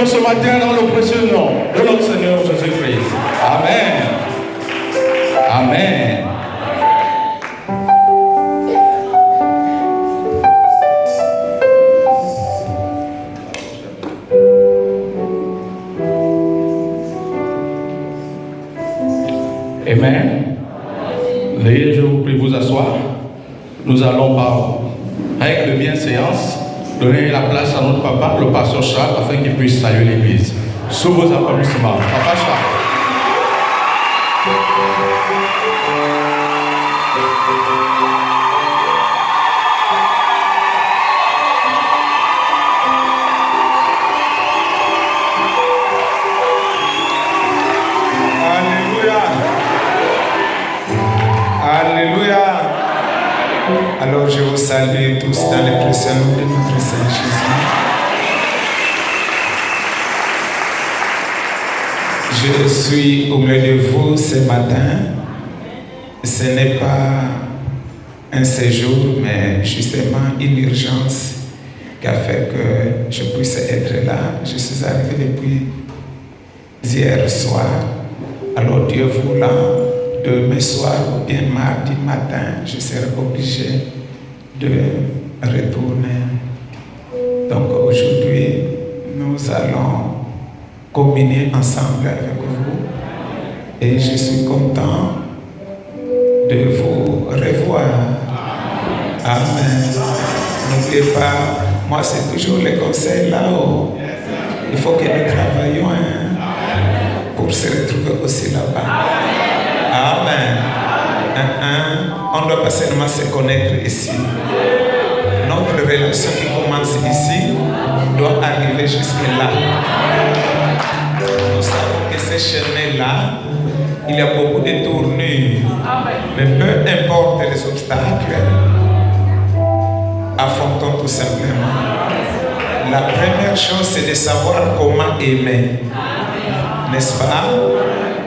bénissons ce matin dans le précieux nom de notre Seigneur Jésus-Christ. Amen. Amen. Amen. Veuillez, je vous prie, vous asseoir. Nous allons par règle de bienséance donner la place à notre papa, le pasteur Charles, afin qu'il puisse saluer l'église. Sous vos applaudissements. Papa Charles. Alors je vous salue tous dans le précieux nom de notre Seigneur Jésus. Je suis au milieu de vous ce matin. Ce n'est pas un séjour, mais justement une urgence qui a fait que je puisse être là. Je suis arrivé depuis hier soir. Alors Dieu voulant, demain soir ou bien mardi matin, je serai obligé de retourner. Donc aujourd'hui, nous allons communier ensemble avec vous et je suis content de vous revoir. Amen. N'oubliez pas, moi c'est toujours le conseil là-haut. Il faut que nous travaillions pour se retrouver aussi là-bas. Amen. On ne doit pas seulement se connaître ici. Notre relation qui commence ici doit arriver jusque-là. Nous savons que ce chemin-là, il y a beaucoup de tournures. Mais peu importe les obstacles, affrontons tout simplement. La première chose, c'est de savoir comment aimer. N'est-ce pas?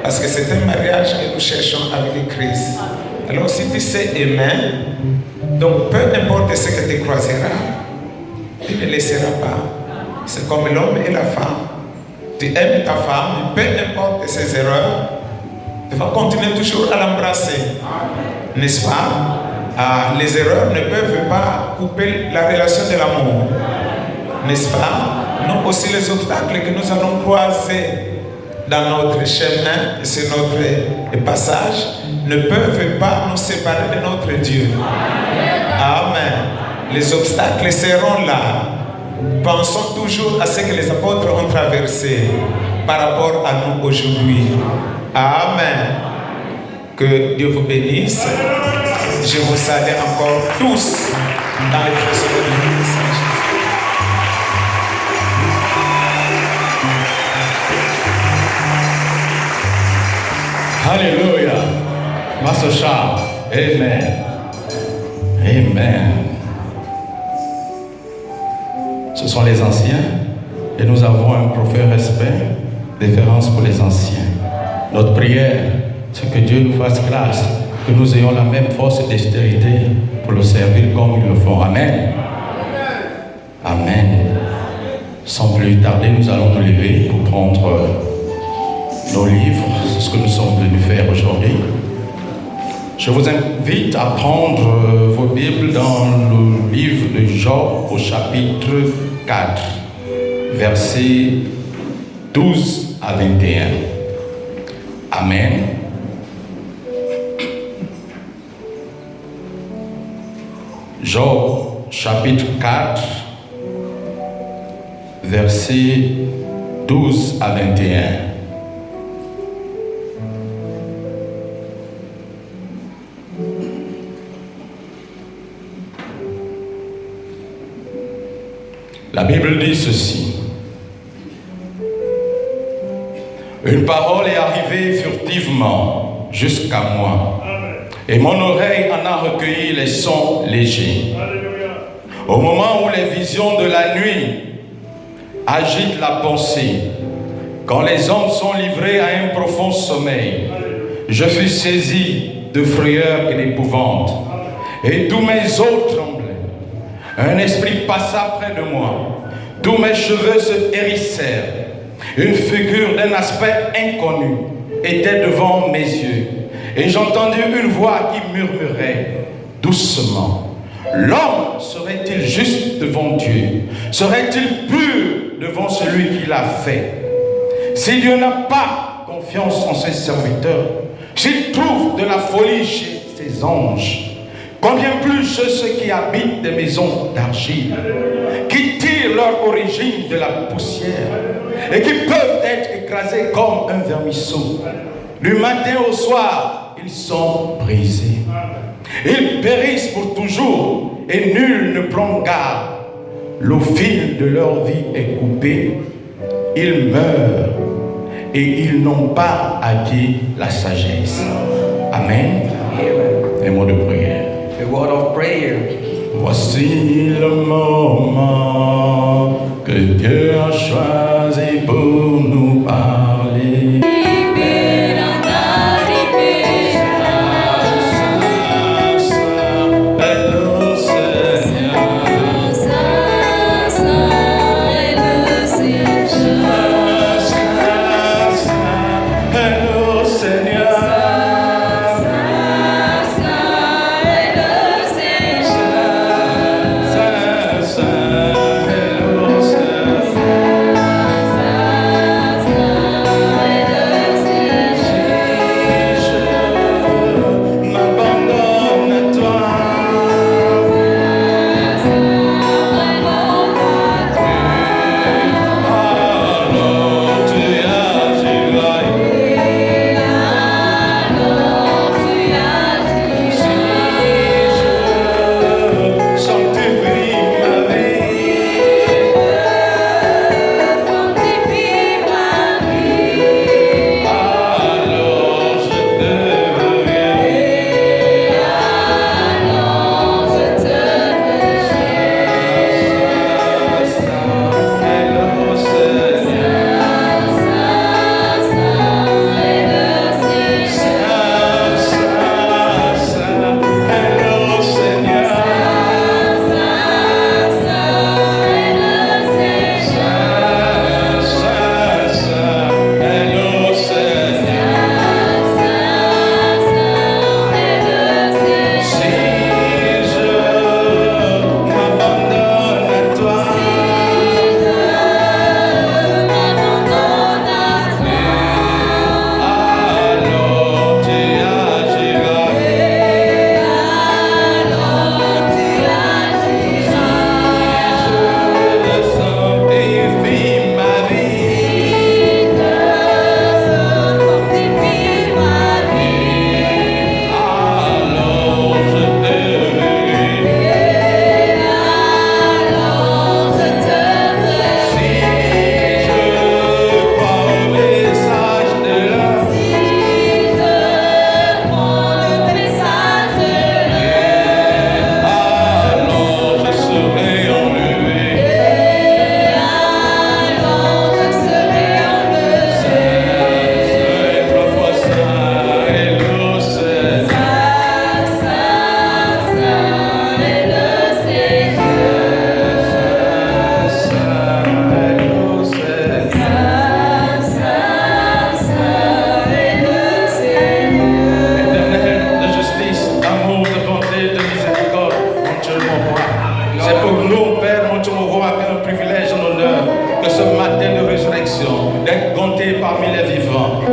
Parce que c'est un mariage que nous cherchons avec Christ. Alors si tu sais aimer, donc peu importe ce que tu croiseras, tu ne laisseras pas. C'est comme l'homme et la femme. Tu aimes ta femme, peu importe ses erreurs, tu vas continuer toujours à l'embrasser. N'est-ce pas? Les erreurs ne peuvent pas couper la relation de l'amour. N'est-ce pas? Nous aussi les obstacles que nous allons croiser dans notre chemin, sur notre passage, ne peuvent pas nous séparer de notre Dieu. Amen. Les obstacles seront là. Pensons toujours à ce que les apôtres ont traversé par rapport à nous aujourd'hui. Amen. Que Dieu vous bénisse. Je vous salue encore tous dans les précieux de l'Église. Alléluia. Master Charles. Amen. Amen. Ce sont les anciens et nous avons un profond respect, déférence pour les anciens. Notre prière, c'est que Dieu nous fasse grâce, que nous ayons la même force et dextérité pour le servir comme ils le font. Amen. Amen. Sans plus tarder, nous allons nous lever pour prendre nos livres. C'est ce que nous sommes venus faire aujourd'hui. Je vous invite à prendre vos Bibles dans le livre de Job au chapitre 4, versets 12 à 21. Amen. Job chapitre 4, versets 12 à 21. La Bible dit ceci. Une parole est arrivée furtivement jusqu'à moi, et mon oreille en a recueilli les sons légers. Au moment où les visions de la nuit agitent la pensée, quand les hommes sont livrés à un profond sommeil, je fus saisi de frayeur et d'épouvante, et tous mes os tremblaient. Un esprit passa près de moi, tous mes cheveux se hérissèrent, Une figure d'un aspect inconnu était devant mes yeux. Et j'entendis une voix qui murmurait doucement. L'homme serait-il juste devant Dieu? Serait-il pur devant celui qui l'a fait? S'il n'a pas confiance en ses serviteurs, s'il trouve de la folie chez ses anges, combien plus ceux qui habitent des maisons d'argile, qui tirent leur origine de la poussière et qui peuvent être écrasés comme un vermisseau. Du matin au soir, ils sont brisés. Ils périssent pour toujours et nul ne prend garde. Le fil de leur vie est coupé. Ils meurent et ils n'ont pas acquis la sagesse. Amen. Un mot de prière. A word of prayer. Voici le moment que Dieu a choisi pour nous parler.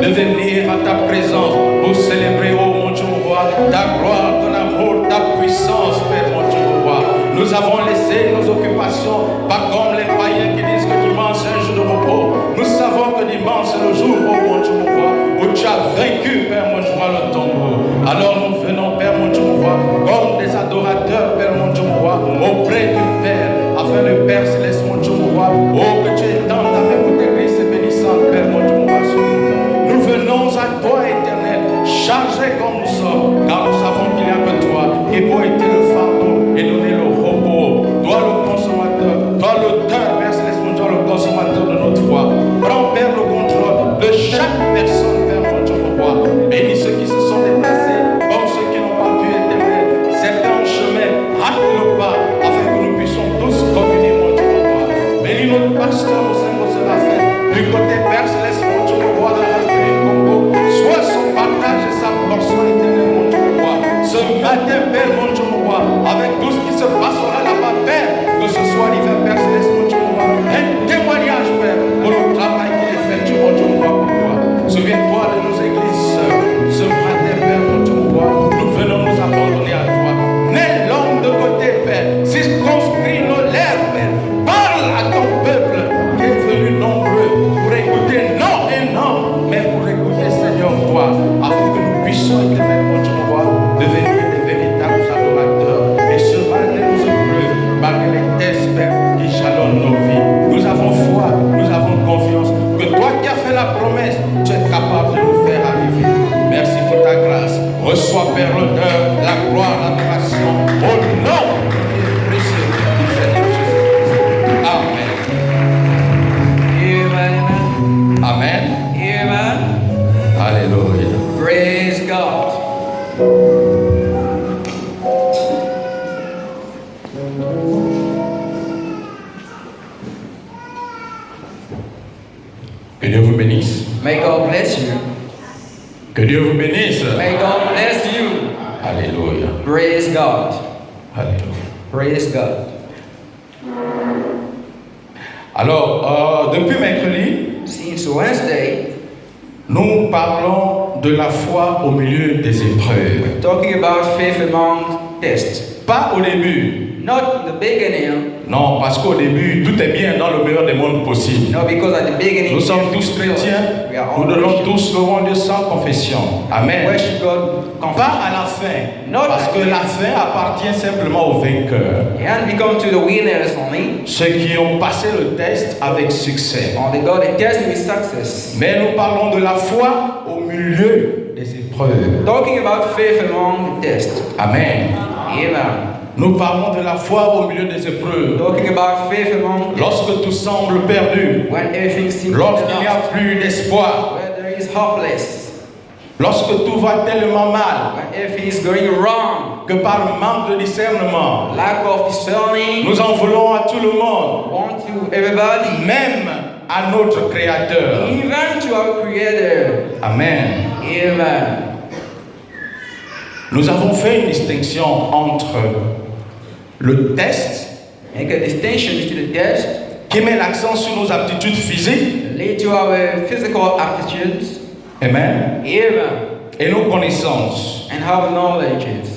de venir à ta présence pour célébrer, oh mon Dieu, roi, ta gloire, ton amour, ta puissance, Père, mon Dieu, roi. Nous avons laissé nos occupations, pas comme les païens qui disent que dimanche c'est un jour de repos. Nous savons que dimanche c'est le jour, oh mon Dieu, roi, où tu as vaincu, Père, mon Dieu, roi, le tombeau. Alors nous venons, Père, mon Dieu, roi, comme des adorateurs, Père, mon Dieu, roi, auprès du Père, afin le Père céleste, mon Dieu, roi, oh, que tu étendes ta main pour tes grâces bénissantes, Père, mon Dieu, roi, sur nous. Nous venons à toi, Éternel, chargés comme nous sommes, car nous savons qu'il n'y a que toi qui peut être le fardeau et donner le repos. Toi, le consommateur, toi, l'auteur, Père céleste, mon Dieu, le consommateur de notre foi. Prends, Père, le contrôle de chaque personne, Père, mon Dieu, roi. Bénis ceux qui se sont déplacés, comme ceux qui n'ont pas pu, Éternel. Certains chemins, rate le pas, afin que nous puissions tous communier, mon Dieu, roi. Bénis notre pasteur au sein de cela fait, du côté Père puissants éternels, mon Dieu, mon roi, devenir des véritables adorateurs. Et ce malgré nos épreuves, malgré les tests, Père, qui jalonnent nos vies. Nous avons foi, nous avons confiance que toi qui as fait la promesse, tu es capable de nous faire arriver. Merci pour ta grâce. Reçois, Père, l'honneur, la gloire, l'adoration. Au nom du précieux du Seigneur Jésus. Amen. Amen. Amen. Amen. Alléluia. Praise God. Que Dieu vous bénisse. May God bless you. Que Dieu vous bénisse. May God bless you. Alléluia. Praise God. Alléluia. Praise God. Alors, depuis mercredi, Since Wednesday, nous parlons de la foi au milieu des épreuves. talking about faith among tests. Pas au début. Not in the beginning, Non, parce qu'au début, tout est bien dans le meilleur des mondes possible. no, because at the beginning, Nous sommes tous we chrétiens. are Nous all donnons Christians. tous le roi Dieu sans confession. Amen. Worship God Pas confidently. à la fin. Not Parce que la fin appartient simplement aux vainqueurs. And we come to the winners only, Ceux qui ont passé le test avec succès. or the God that test with success. Mais nous parlons de la foi au milieu des épreuves. Talking about faith among the tests. Amen. Amen. Nous parlons de la foi au milieu des épreuves. Talking about faith among Lorsque tout semble perdu, when everything seems lorsqu'il n'y a lost, plus d'espoir, when there is hopeless, lorsque tout va tellement mal when everything is going wrong, que par manque de discernement, lack of discerning, nous en voulons à tout le monde, want to everybody, même à notre Créateur. even to our Creator. Amen. Amen. Nous avons fait une distinction entre le test Make a distinction between the test, qui met l'accent sur nos aptitudes physiques, lead to our physical aptitudes, amen, amen, et nos connaissances. and our knowledges.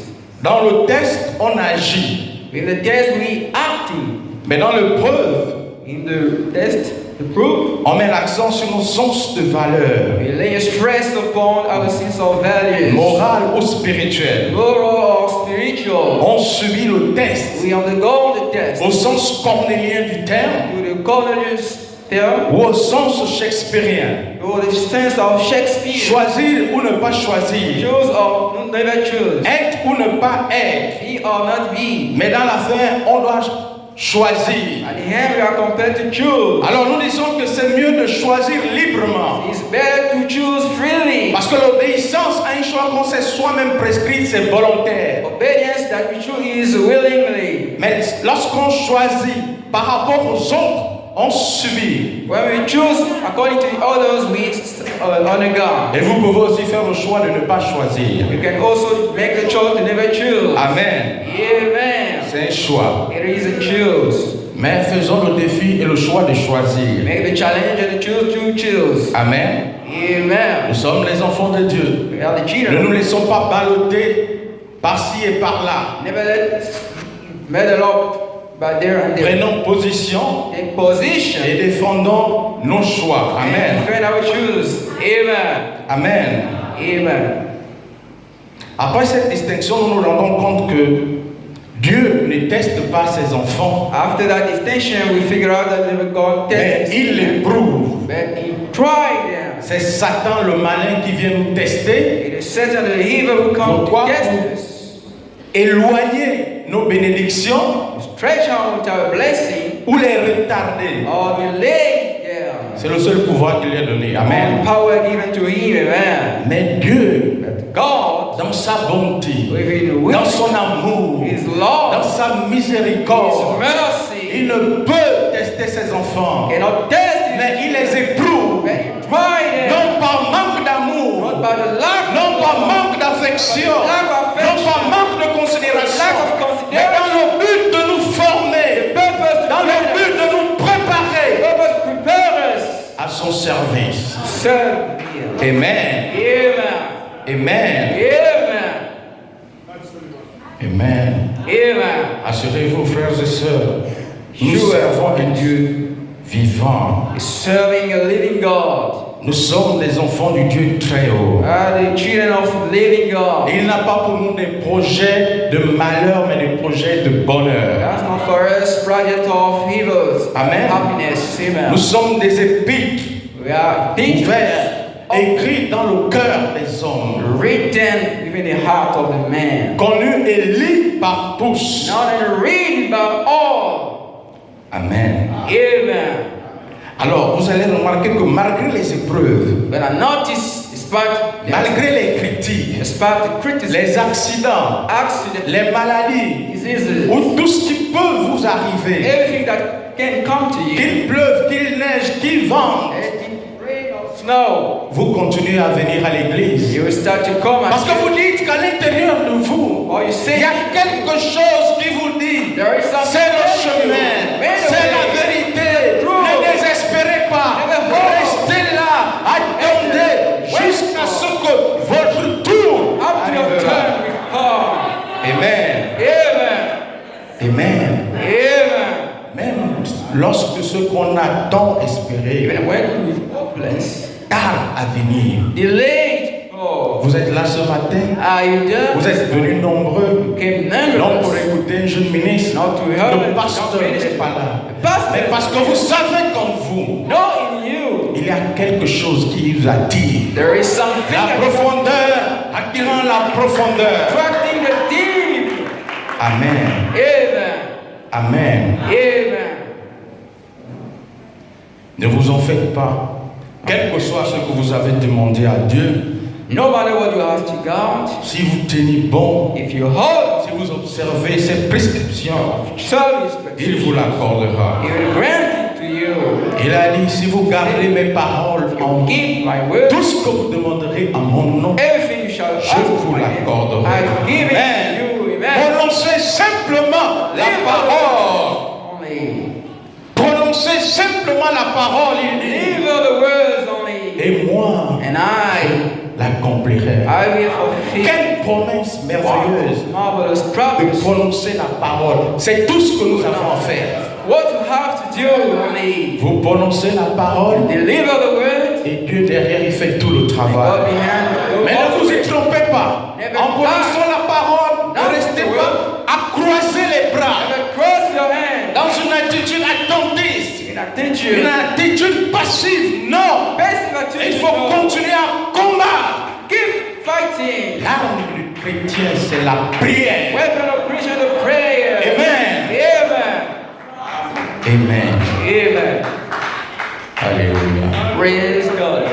Dans le test, on agit, In the test, we acting. mais dans l'épreuve, In the test, the proof, on met l'accent sur nos sens de valeur, we lay a stress upon our sense of values, morale ou spirituelle. moral or spiritual. On subit le test We undergo the test au sens cornélien du terme to the Cornelius term, ou au sens shakespearien. or the sense of Shakespeare. Choisir ou ne pas choisir, Choose or never choose. être ou ne pas être. Be or not be. Mais dans la fin, on doit choisir. At the end, we are compelled to choose. Alors nous disons que c'est mieux de choisir librement. It's better to choose freely. Parce que l'obéissance à un choix qu'on s'est soi-même prescrit, c'est volontaire. Obedience that we choose is willingly. Mais lorsqu'on choisit par rapport aux autres, on subit. When we choose according to the others, we honor God. Et vous pouvez aussi faire le choix de ne pas choisir. You can also make the choice to never choose. Amen. Amen. C'est un choix. It is a choose. Mais faisons le défi et le choix de choisir. Make the challenge and the choose to choose. Amen. Amen. Nous sommes les enfants de Dieu. We are the Ne children. nous laissons pas balloter par-ci et par-là. Never let meddle up by there and there. Prenons position Take position et défendons nos choix. and Amen. defend our choose. Amen. Amen. Amen. Après cette distinction, nous nous rendons compte que Dieu ne teste pas ses enfants, After that distinction, we figure out that never God mais tests. il les prouve. But he tried them. C'est Satan le malin qui vient nous tester, It is Satan the evil who comes Pourquoi? to test us. éloigner nos bénédictions Stretch out our blessing ou les retarder. or delay them. C'est le seul pouvoir qu'il lui a donné. Amen. Power given to him, amen. Mais Dieu, But God, dans sa bonté, within dans which son amour, His dans love, sa His miséricorde, mercy, il ne peut tester ses enfants, cannot test it, mais il les éprouve. but he tried them. Non par manque d'amour, Not by the lack non of par love, manque d'affection, lack of non affection, par manque de considération, lack of mais dans consideration, le but de nous former, purpose to dans le train but us, de nous préparer purpose to prepare us, à son service. serve Him. Amen. Amen. Amen. Amen. Amen. Amen. Assurez-vous, frères et sœurs, nous Sure. servons un Dieu vivant. Serving a living God. Nous sommes des enfants du Dieu très haut. The children of the living God. Et il n'a pas pour nous des projets de malheur, mais des projets de bonheur. That's not for us project of evils. Amen. Happiness. Amen. Nous sommes des épîtres We are ouverts, écrits dans le cœur des hommes, written within the heart of the man. connus et lus par tous. Not only read by all. Amen. Amen. Alors, vous allez remarquer que malgré les épreuves, But I notice, malgré les critiques, despite the criticism, les accidents, accident, les maladies, diseases, ou tout ce qui peut vous arriver, everything that can come to you, qu'il pleuve, qu'il neige, qu'il vente, rain or snow, vous continuez à venir à l'église. you will start to come Parce que and vous dites qu'à l'intérieur de vous, or you il say y a quelque chose qui vous dit, there is something c'est le telling you, chemin, made a c'est la way. vérité. True. Ne désespérez pas, Never fall. restez là, attendez jusqu'à ce que votre tour Up to your arrivera. turn will come. Amen. Amen. Amen. Amen. Même lorsque ce qu'on a tant espéré Even when we hopeless, tarde à venir. delayed, oh, Vous êtes là ce matin, are you there? vous êtes venus nombreux. Came Non pour numerous. écouter un jeune ministre, Not to hear le it, pasteur not n'est minister. pas là. The pastor, Mais parce que vous savez comme vous, know in you, il y a quelque chose qui vous attire. there is something La profondeur, attirant la profondeur. attracting the deep. Amen. Amen. Amen. Amen. Ne vous en faites pas. Quel que soit ce que vous avez demandé à Dieu, No matter what you ask to God, si vous tenez bon, if you hold si vous observez ses prescriptions, service, il vous l'accordera. He will grant it to you. Il a dit, si vous gardez mes paroles en vous, Keep my word. tout ce que vous demanderez en mon nom, Everything you shall ask je vous for, l'accorderai. I give it Amen. to you. Amen. Prononcez simplement la Live parole. only. Prononcez simplement la parole, il dit. Deliver the words only. Et moi, And I l'accomplirai. will fulfill. Quelle promesse merveilleuse Marvelous de promise. prononcer la parole. C'est tout ce que nous avons à faire. What you have to do only. Vous prononcez la parole Deliver the word. et Dieu derrière il fait tout le God travail. behind. Mais ne vous y trompez pas. Never En prononçant la parole, ne restez pas à croiser les bras Never cross your hand. dans une attitude attentiste, In attitude. une attitude passive. Non, Passive attitude. il faut continuer à combattre. Keep fighting. L'arme du chrétien, c'est la prière. Weapon of Christian, the prayer. Amen. Amen. Amen. Amen. Alléluia. Praise God.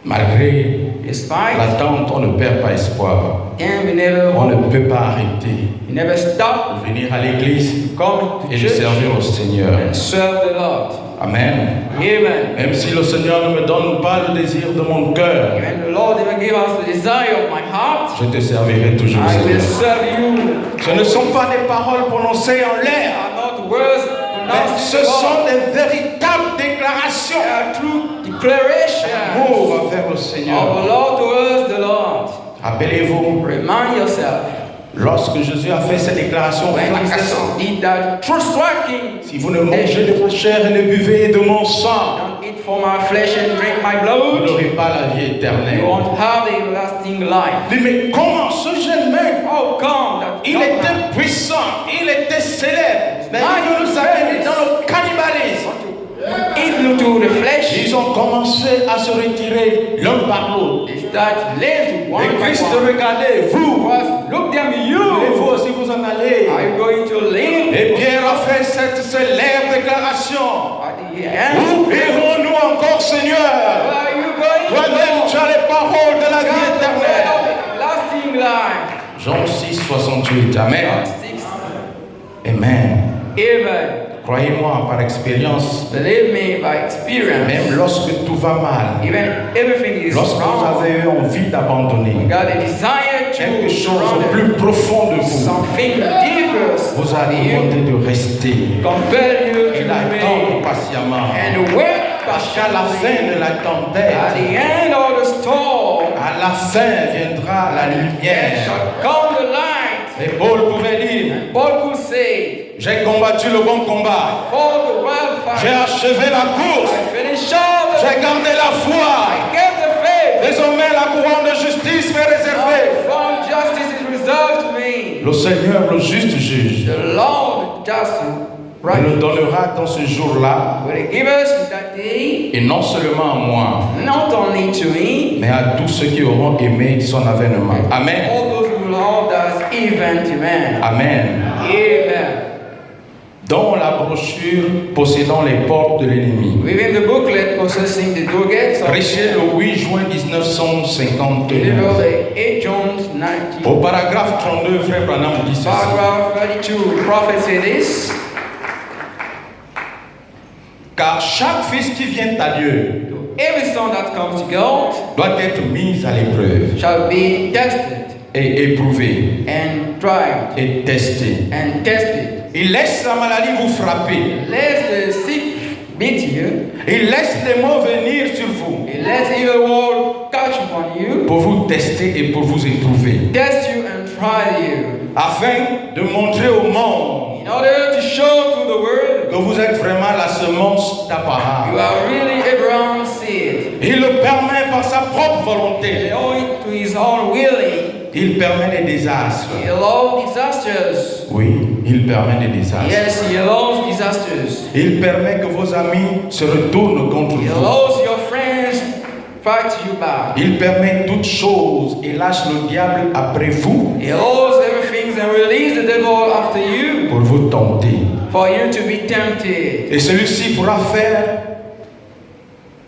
Malgré Despite, l'attente, on ne perd pas espoir. and we never, On ne peut pas arrêter we never stop de venir à l'église coming to et de church servir au Seigneur. and serve the Lord. Amen. Amen. Même si le Seigneur ne me donne pas le désir de mon cœur, When the Lord even give us the desire of my heart, je te servirai toujours, I will Seigneur. serve you. Ce ne sont pas des paroles prononcées en They l'air, are not words mais pronounced ce in sont God. des véritables déclarations They are true declarations d'amour envers le of Seigneur. the Lord towards the Lord. Rappelez-vous, Remind yourself lorsque Jésus a fait cette déclaration when fracassante, Jesus did that true striking. si vous ne mangez de ma chair et ne buvez de mon sang, Don't eat from my flesh and drink my vous blood. n'aurez pas la vie éternelle. You won't have the everlasting life. Il dit, mais comment ce jeune mec, Oh, come, that il était puissant, il était célèbre, mais il nous a mis dans le cannibalisme. eat to the flesh. Ils ont commencé à se retirer l'un par l'autre. They start laying to one Et by Christ one. regardait, vous, Look them, et you. vous aussi vous en allez. Are you going to live? Et Pierre a fait cette célèbre déclaration. At the end, Où irons-nous encore, Seigneur? where are you going? Toi-même, tu as les paroles de la vie God, the word éternelle. of lasting life. Jean 6, 68. Amen. 6. Amen. Amen. Croyez-moi, par expérience, Believe me by experience. même lorsque tout va mal, Even everything is lorsque vous wrong. avez eu envie d'abandonner God a desire quelque to chose au surrender. plus profond de vous, Something deeper. vous a demandé de rester Compel you et to d'attendre remain patiemment. and wait Parce qu'à la fin de la At tempête, the end of the storm, à la fin viendra la there lumière. shall come the light. Et Paul pouvait dire, Paul could say, j'ai combattu le bon combat, for the wildfire, j'ai achevé la course, I finish all the J'ai gardé la foi. I kept the faith. Désormais, la couronne de justice m'est réservée. From justice is reserved to me. Le Seigneur, le juste juge, The Lord, just me right, le donnera dans ce jour-là, will give us that day, et non seulement à moi, not only to me, mais à tous ceux qui auront aimé son avènement. Amen. all those who will hold us even to man. Amen. Amen. Dans la brochure possédant les portes de l'ennemi, Within the booklet possessing the door gates of prêché le 8 juin delivered 1959. the 8 John 19. Au paragraphe 32, Frère Branham dit ceci. Paragraph 32, prophet said this. Car chaque fils qui vient à Dieu Every son that comes to God doit être mis à l'épreuve shall be tested et éprouvé and tried et testé. and tested. Il laisse la maladie vous frapper. Lest the sick beat you, Il laisse les maux venir sur vous he lets evil world catch upon you, pour vous tester et pour vous éprouver, test you and try you, afin de montrer au monde in order to show to the world que vous êtes vraiment la semence you d'Abraham. are really Abraham's seed. Il le permet par sa propre volonté. Owing to his own willing, Il permet des désastres. he allows disasters. Oui, il permet des désastres. Yes, he allows disasters. Il permet que vos amis se retournent contre He vous. allows your friends fight you back. Il permet toutes choses et lâche le diable après vous He allows everything and release the devil after you pour vous tenter. for you to be tempted. Et celui-ci pourra faire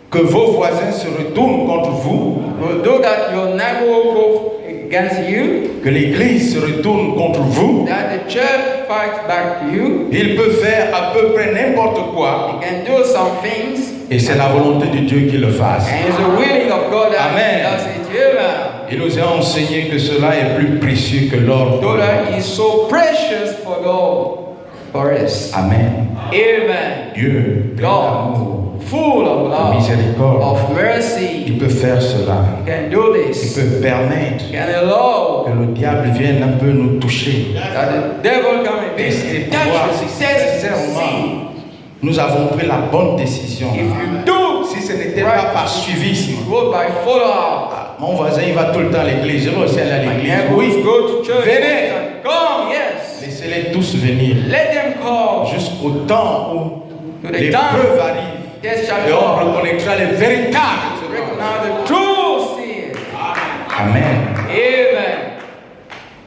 que vos voisins se retournent contre vous, Will do that your neighbor will go against you, que l'Église se retourne contre vous. that the church fights back to you. Il peut faire à peu près n'importe quoi, He can do some things, et c'est la volonté de Dieu qu'il le fasse. and it's the willing of God that Amen. does it. Amen. Il nous a enseigné que cela est plus précieux que l'or. So that is so precious for God, for us. Amen. Amen. Dieu, plein d'amour, God, full of de love, miséricorde, of mercy, il peut faire cela. can do Il this. peut permettre Can allow que le diable vienne un peu nous toucher. that the devil come and Et touch pouvoir, us, si test, sincèrement, see. nous avons pris la bonne décision. If you do, Si ce n'était pas par suivisme, go by follow-up. mon voisin il va tout le temps à l'église, je vais aussi aller à l'église. Neighbors Oui, go to church. venez, Come, yes. laissez-les tous venir Let them come jusqu'au temps où to the l'épreuve time. arrive Yes, shall et on come. reconnaîtra les véritables. To recognize the true sin. Amen. Amen.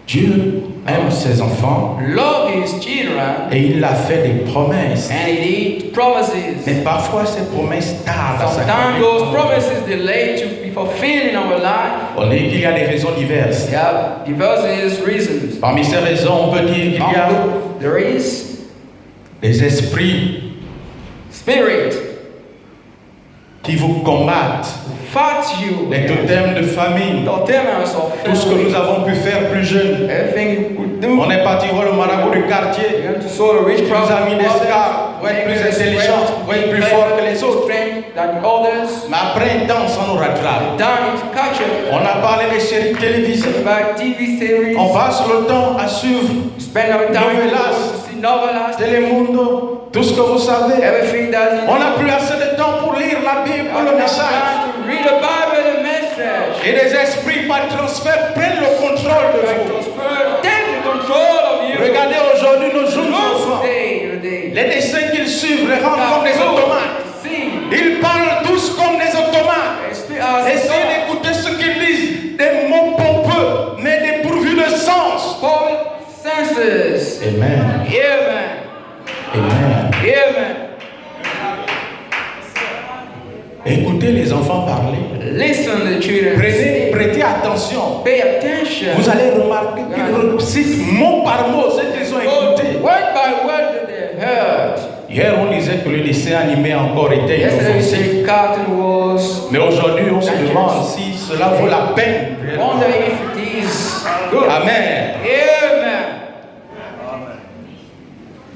Dieu aime ses enfants Love his children et il a fait des promesses. and he promises. Mais parfois ces promesses tardent à Sometimes those s'accomplir. promises delay to be fulfilled in our life. On dit qu'il y a des raisons diverses. There are diverse reasons. Parmi ces raisons, on peut dire qu'il y a There is des esprits spirit qui vous combattent, fight you. les totems de famille, Totems of tout ce que nous family. avons pu faire plus jeune. Everything you could do. On est parti voir le marabout du quartier, You have to sow the il nous witchcraft. a mis des scars pour être plus intelligent, pour être plus fort que les autres. Than the others. Mais après un temps, ça nous rattrape. Down it, catch it. On a parlé des séries télévisées. By TV series. On passe le temps à suivre Spend our time Novelas. to see novelas. Telemundo, tout ce que vous savez. Everything that On n'a plus assez de temps pour lire la Bible, le message. to read the Bible, the message. Et les esprits par transfert prennent le contrôle de vous. Take the control of you. Regardez aujourd'hui nos jeunes enfants. Day. Les dessins qu'ils suivent les rendent comme des automates. See. Ils parlent tous comme des automates. Essayez d'écouter ce qu'ils disent. Des mots pompeux, mais dépourvus de sens. Senses. Amen. Amen. Amen. Amen. Écoutez les enfants parler. Listen to the children. Prêtez attention. Pay attention. Vous allez remarquer qu'ils citent mot par mot ce qu'ils ont écouté. Word by word that they heard. Hier, on disait que le dessin animé encore était Yesterday we inoffensif. said cartoon was. Mais aujourd'hui, on se demande si cela vaut la peine. Wonder if it is good. Amen. Amen.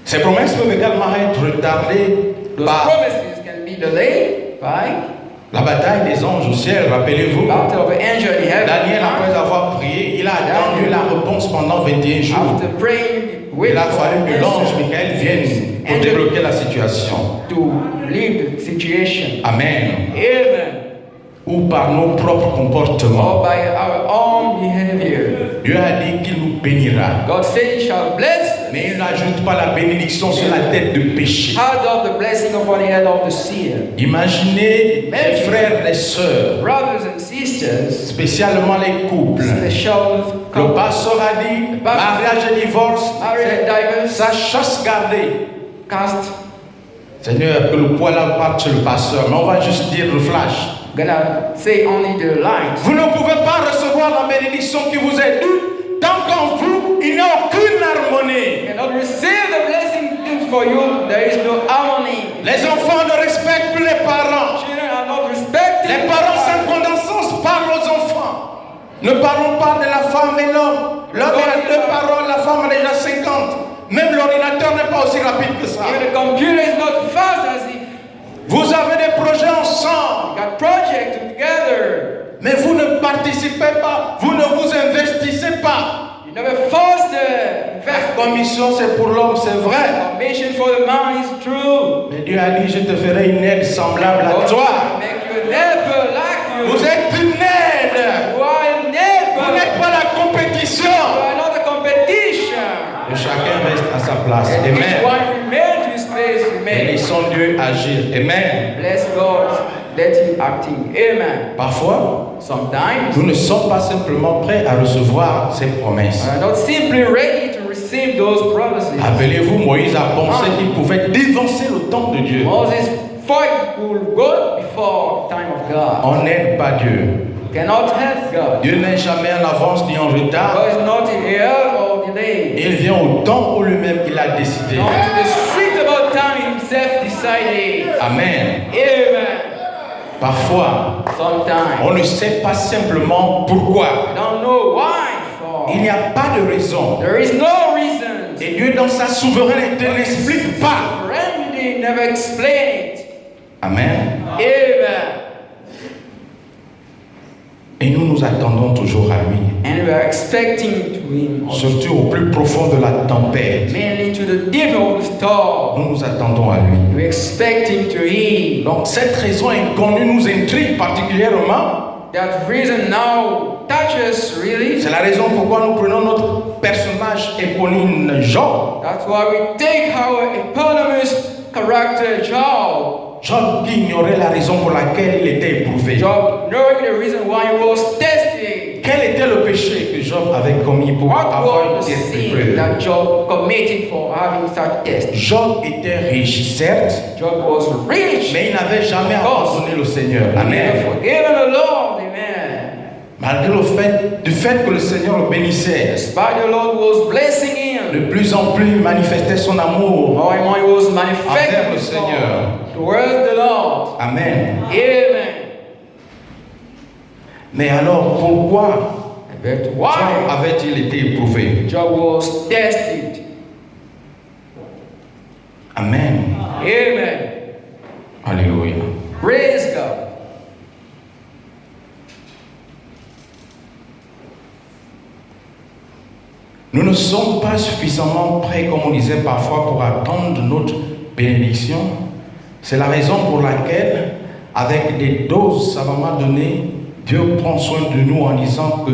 Ces promesses peuvent également être retardées Those par promises can be delayed by la bataille des anges au ciel. Rappelez-vous, battle of the angel in heaven. Daniel, après avoir prié, il a attendu la réponse pendant 21 jours. After praying, Il a fallu que l'ange Michael vienne pour débloquer la situation. to lead the situation. Amen. Amen. Ou par nos propres comportements. Or by our own behavior. Dieu a dit qu'il nous bénira. God said He shall bless. Mais il n'ajoute pas la bénédiction sur la tête de péché. Add of the blessing upon the head of the seer. Imaginez les frères et les sœurs, Brothers and sisters, spécialement les couples. special Le pasteur a dit, mariage et divorce, marriage and divorce, sa chasse gardée. cast. Seigneur, que le poil parte sur le pasteur, mais on va juste dire le flash. Gonna say only the lines. Vous ne pouvez pas recevoir la bénédiction qui vous est due tant qu'en vous, il n'y a aucune harmonie. You cannot receive the blessing due for you. There is no harmony. Les enfants ne respectent plus les parents. Children are not respected. Les parents sans condescendance parlent aux enfants. Ne parlons pas de la femme et l'homme. L'homme a 2 paroles, la femme a déjà 50. Même l'ordinateur n'est pas aussi rapide que ça. Even the computer is not fast as if Vous avez des projets ensemble, you got project together. mais vous ne participez pas, vous ne vous investissez pas. You never force the La investment. commission c'est pour l'homme, c'est vrai. Mission for the man is true. Mais Dieu a dit, je te ferai une aide semblable à God toi. will make you a neighbor like you. Vous êtes une aide. You are a Vous neighbor. n'êtes pas la compétition. You are not a competition. Et chacun reste à sa place. And each Amen. one remain to his place. Et Remain. laissons Dieu agir. Amen. Bless God. Let Him acting. Amen. Parfois, Sometimes nous ne sommes pas simplement prêts à recevoir ces promesses. we are not simply ready to receive those promises. Rappelez-vous, Moïse a pensé qu'il pouvait dévancer le temps de Dieu. Moses thought he could go before time of God. On n'aide pas Dieu. Cannot help God. Dieu n'est jamais en avance ni en retard. God is not in error or delay. Il vient au temps où lui-même il a décidé. Not to the suitable time himself decided. Amen. Amen. Parfois, Sometimes on ne sait pas simplement pourquoi. we don't know why for. Il n'y a pas de raison. There is no reason. Et Dieu, dans sa souveraineté, n'explique pas. Remedy never explain it. Amen. Amen. Et nous nous attendons toujours à lui. And we are expecting to him. Surtout au plus profond de la tempête. Mainly to the deep of the storm. Nous nous attendons à lui. We expect him to heal. Donc cette raison inconnue nous intrigue particulièrement. That reason now touches really. C'est la raison pourquoi nous prenons notre personnage éponyme Job. That's why we take our eponymous character Job. Job qui ignorait la raison pour laquelle il était éprouvé. Job knowing the reason why he was tested. Quel était le péché que Job avait commis pour What avoir was the été sin éprouvé? that Job committed for having such test? Job était riche, certes, Job was rich. mais il n'avait jamais abandonné le Seigneur. He Amen. never forgiven the Lord. Amen. Malgré le fait que le Seigneur le bénissait, Despite the Lord was blessing him. de plus en plus manifestait son amour More and more he was envers manifesting le his Seigneur. love towards the Lord. Amen. Amen. Mais alors, pourquoi But Job why avait-il été éprouvé? Job was tested? Amen. Amen. Alléluia. Praise God. Nous ne sommes pas suffisamment prêts, comme on disait parfois, pour attendre notre bénédiction. C'est la raison pour laquelle, avec des doses savamment données, Dieu prend soin de nous en disant que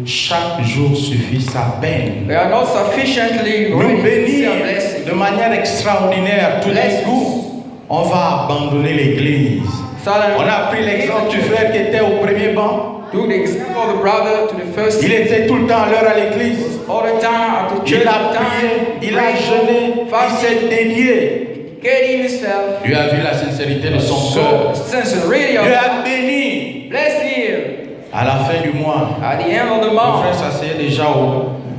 chaque jour suffit sa peine. We are not sufficiently Nous ready to see bénir a blessing. de manière extraordinaire. Tout d'un coup, on va abandonner l'église. On a pris l'exemple du frère qui était au premier banc. Do the example of the brother to the first. Il était tout le temps à l'heure à l'église. All the time at the church Il a prié, il a jeûné, il s'est dédié. Getting himself. Dieu a vu la sincérité de son cœur. Sincerity Dieu of a béni. bless him. À la fin du mois, At the end of the le month, frère s'asseyait déjà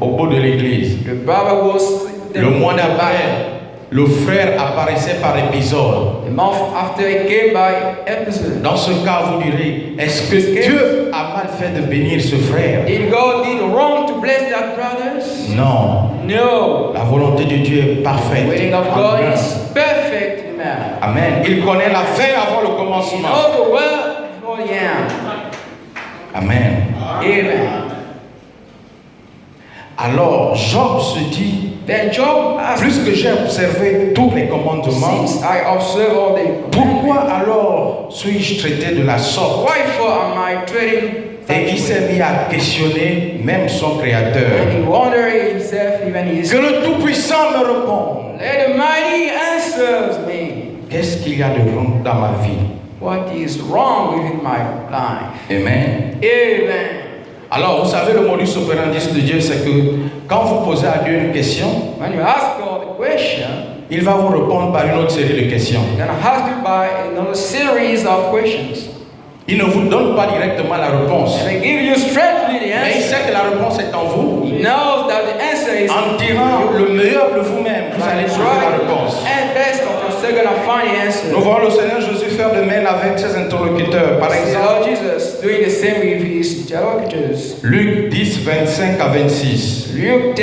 au bout de l'église. the brother was Le mois d'après, le frère apparaissait par épisode. The month after he came by episode. Dans ce cas, vous direz, est-ce que Dieu a mal fait de bénir ce frère? Did God did wrong to bless that brothers? Non. No. La volonté de Dieu est parfaite. The waiting of God is perfect, man. Amen. Il connaît la fin avant le In commencement. all the world before the end. Amen. Amen. Alors, Job se dit, Then Job asked, Plus que j'ai observé tous les commandements, since I observe all the pourquoi alors suis-je traité de la sorte? wherefore am I treating Et il such s'est way? mis à questionner même son Créateur. And he wondered himself, even his. Que le Tout-Puissant me réponde. Let the mighty answers me. Qu'est-ce qu'il y a de wrong dans ma vie? What is wrong within my life? Amen. Amen. Alors, vous savez, le modus operandi de Dieu, c'est que quand vous posez à Dieu une question, When you ask God a question, il va vous répondre par une autre série de questions. he's gonna ask you by another series of questions. Il ne vous donne pas directement la réponse. And they give you straightly the Mais il answer. sait que la réponse est en vous. He knows that the answer is En tirant le meilleur de vous-même, vous allez trouver la réponse. and best of yourself gonna find the answer. Nous voyons le Seigneur Jésus faire de même avec ses interlocuteurs. Par See exemple, Lord Jesus doing the same with his interlocutors. Luc 10, 25 à 26. Luke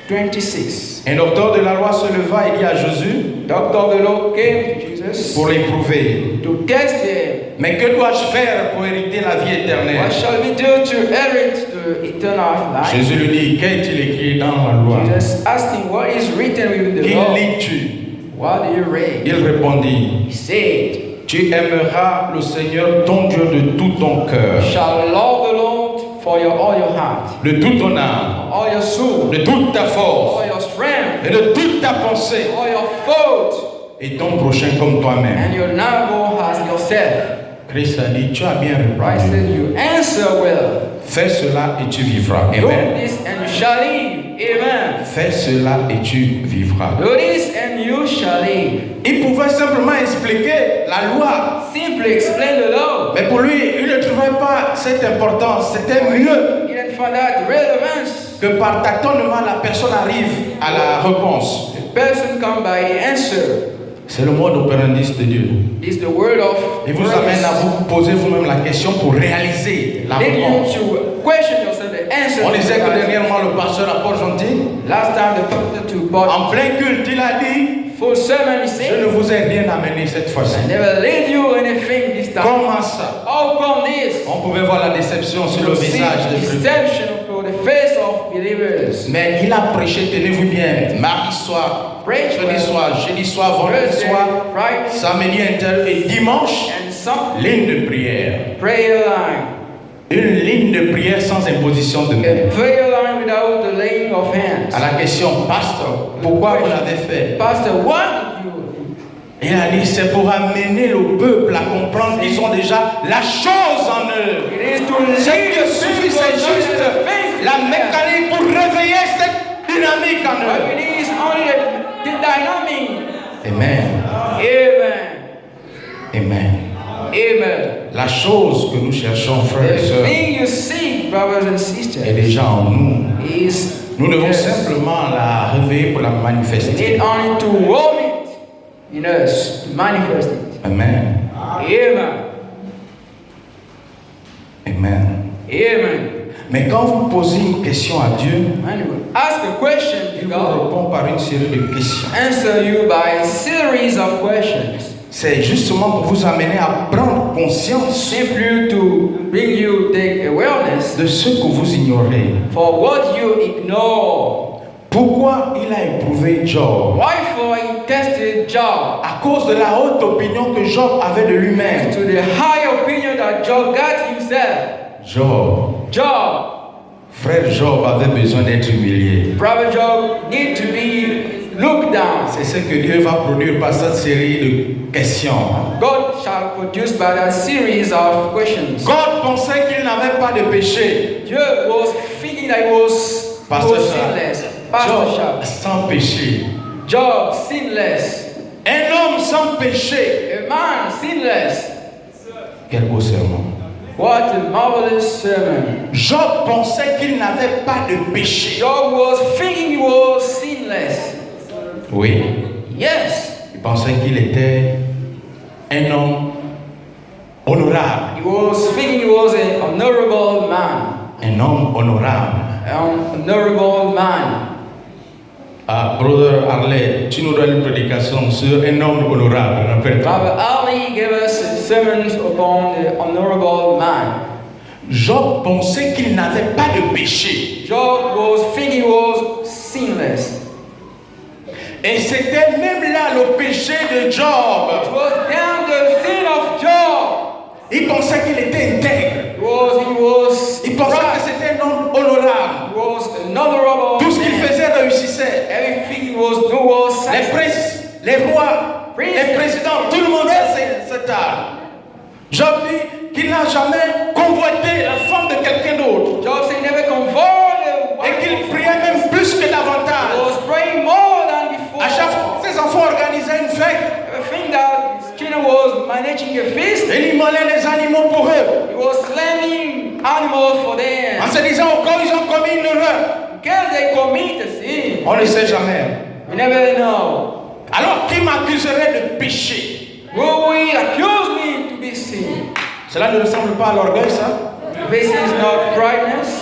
10:26. Un docteur de la loi se leva et dit à Jésus Doctor of the law came to Jesus pour l'éprouver. to test him. Mais que dois-je faire pour hériter la vie éternelle? What shall we do to inherit the eternal life? Jésus lui dit, qu'est-il écrit dans la loi? Jesus asked him, what is written within the Qui law? lis-tu? What do you read? Il répondit, He said, tu aimeras le Seigneur ton Dieu de tout ton cœur, shall love the Lord for all your heart, de toute ton âme, all your soul, de toute ta force all your strength, et de toute ta pensée, all your thought, et ton prochain comme toi-même. and your neighbor as yourself. Christ a dit, tu as bien Christ répondu. said, you answer well. Fais cela et tu vivras. Do Amen. this and you shall live. Amen. Fais cela et tu vivras. Do this and you shall live. Il pouvait simplement expliquer la loi. Simply explain the law. Mais pour lui, il ne trouvait pas cette importance. C'était mieux He didn't find that relevance. que par tâtonnement, la personne arrive à la réponse. The person come by the answer. C'est le mode operandi de Dieu. This is the word of Il vous amène à vous poser vous-même la question pour réaliser la lead you réponse. to question yourself the answer. On to disait que the dernièrement, le pasteur Apôtre Gentil, last time the pastor to Paul en plein culte, il a dit, full sermon he je said, ne vous ai rien amené cette fois-ci. I never lead you anything this time. Comment ça? How come this? On pouvait voir la déception sur le You see visage des chrétiens. deception for the face of believers. Mais il a prêché, tenez-vous bien, mardi soir, Preach jeudi well. soir, jeudi soir, vendredi Thursday, soir, Friday, samedi inter et dimanche, and some ligne de prière. prayer line. Une ligne de prière sans imposition de main. A prayer line without the laying of hands. À la question, pasteur, pourquoi vous l'avez fait? Pastor, what did you? Il a dit, c'est pour amener le peuple à comprendre qu'ils ont déjà la chose en eux. It is to Ce lead qui suffit, c'est juste la mécanique pour réveiller cette dynamique en What eux. we need is only the dynamic. Amen. Amen. Amen. Amen. La chose que nous cherchons, frères et The sœurs, thing you seek, brothers and est sisters, déjà en nous. is Nous devons yes. simplement la réveiller pour la We manifester. need only to warm it in us, to manifest it. Amen. Amen. Amen. Amen. Mais quand vous posez une question à Dieu, When you ask a question il to vous God, répond par une série de questions. answer you by a series of questions. C'est justement pour vous amener à prendre conscience Simply to bring you the awareness de ce que vous ignorez. for what you ignore. Pourquoi il a éprouvé Job? Wherefore he tested Job À cause de la haute opinion que Job avait de lui-même. to the high opinion that Job got himself. Job, Frère Job avait besoin d'être humilié. brother Job, need to be looked down. C'est ce que Dieu va produire par cette série de questions. God shall produce by that series of questions. God pensait qu'il n'avait pas de péché. Job was thinking that he was Pastor sinless. Pastor Job Shah. sans péché. Job sinless. Un homme sans péché. A man sinless. Quel beau sermon. What a marvelous sermon. Job pensait qu'il n'avait pas de péché. Job was thinking he was sinless. Oui. Yes. Il pensait qu'il était un homme honorable. He was thinking he was an honorable man. Un homme honorable. An honorable man. Ah, brother Harley, tu nous donnes une prédication sur un homme honorable, rappelle-toi. Brother Ali gave us a sermon upon the honorable man. Job pensait qu'il n'avait pas de péché. Job was thinking he was sinless. Et c'était même là le péché de Job. It was down the sin of Job. Il pensait qu'il était intègre. Il pensait que c'était un homme honorable. Tout ce qu'il faisait réussissait. Everything was Les princes, les rois, les présidents, tout le monde faisait cet art. Job dit qu'il n'a jamais convoité la femme de quelqu'un d'autre. Job said he never converted. Et qu'il priait même plus que davantage. He was praying more than before. À chaque fois, ses enfants organisaient une fête. I think that his children was managing a feast. Et il molait les animaux pour eux. He was slamming animals for them. En se disant au cas où ils ont commis une erreur. In case they commit a sin. On ne sait jamais. You never know. Alors qui m'accuserait de péché? Will we accuse me to be sin? Cela ne ressemble pas à l'orgueil, ça? This is not brightness.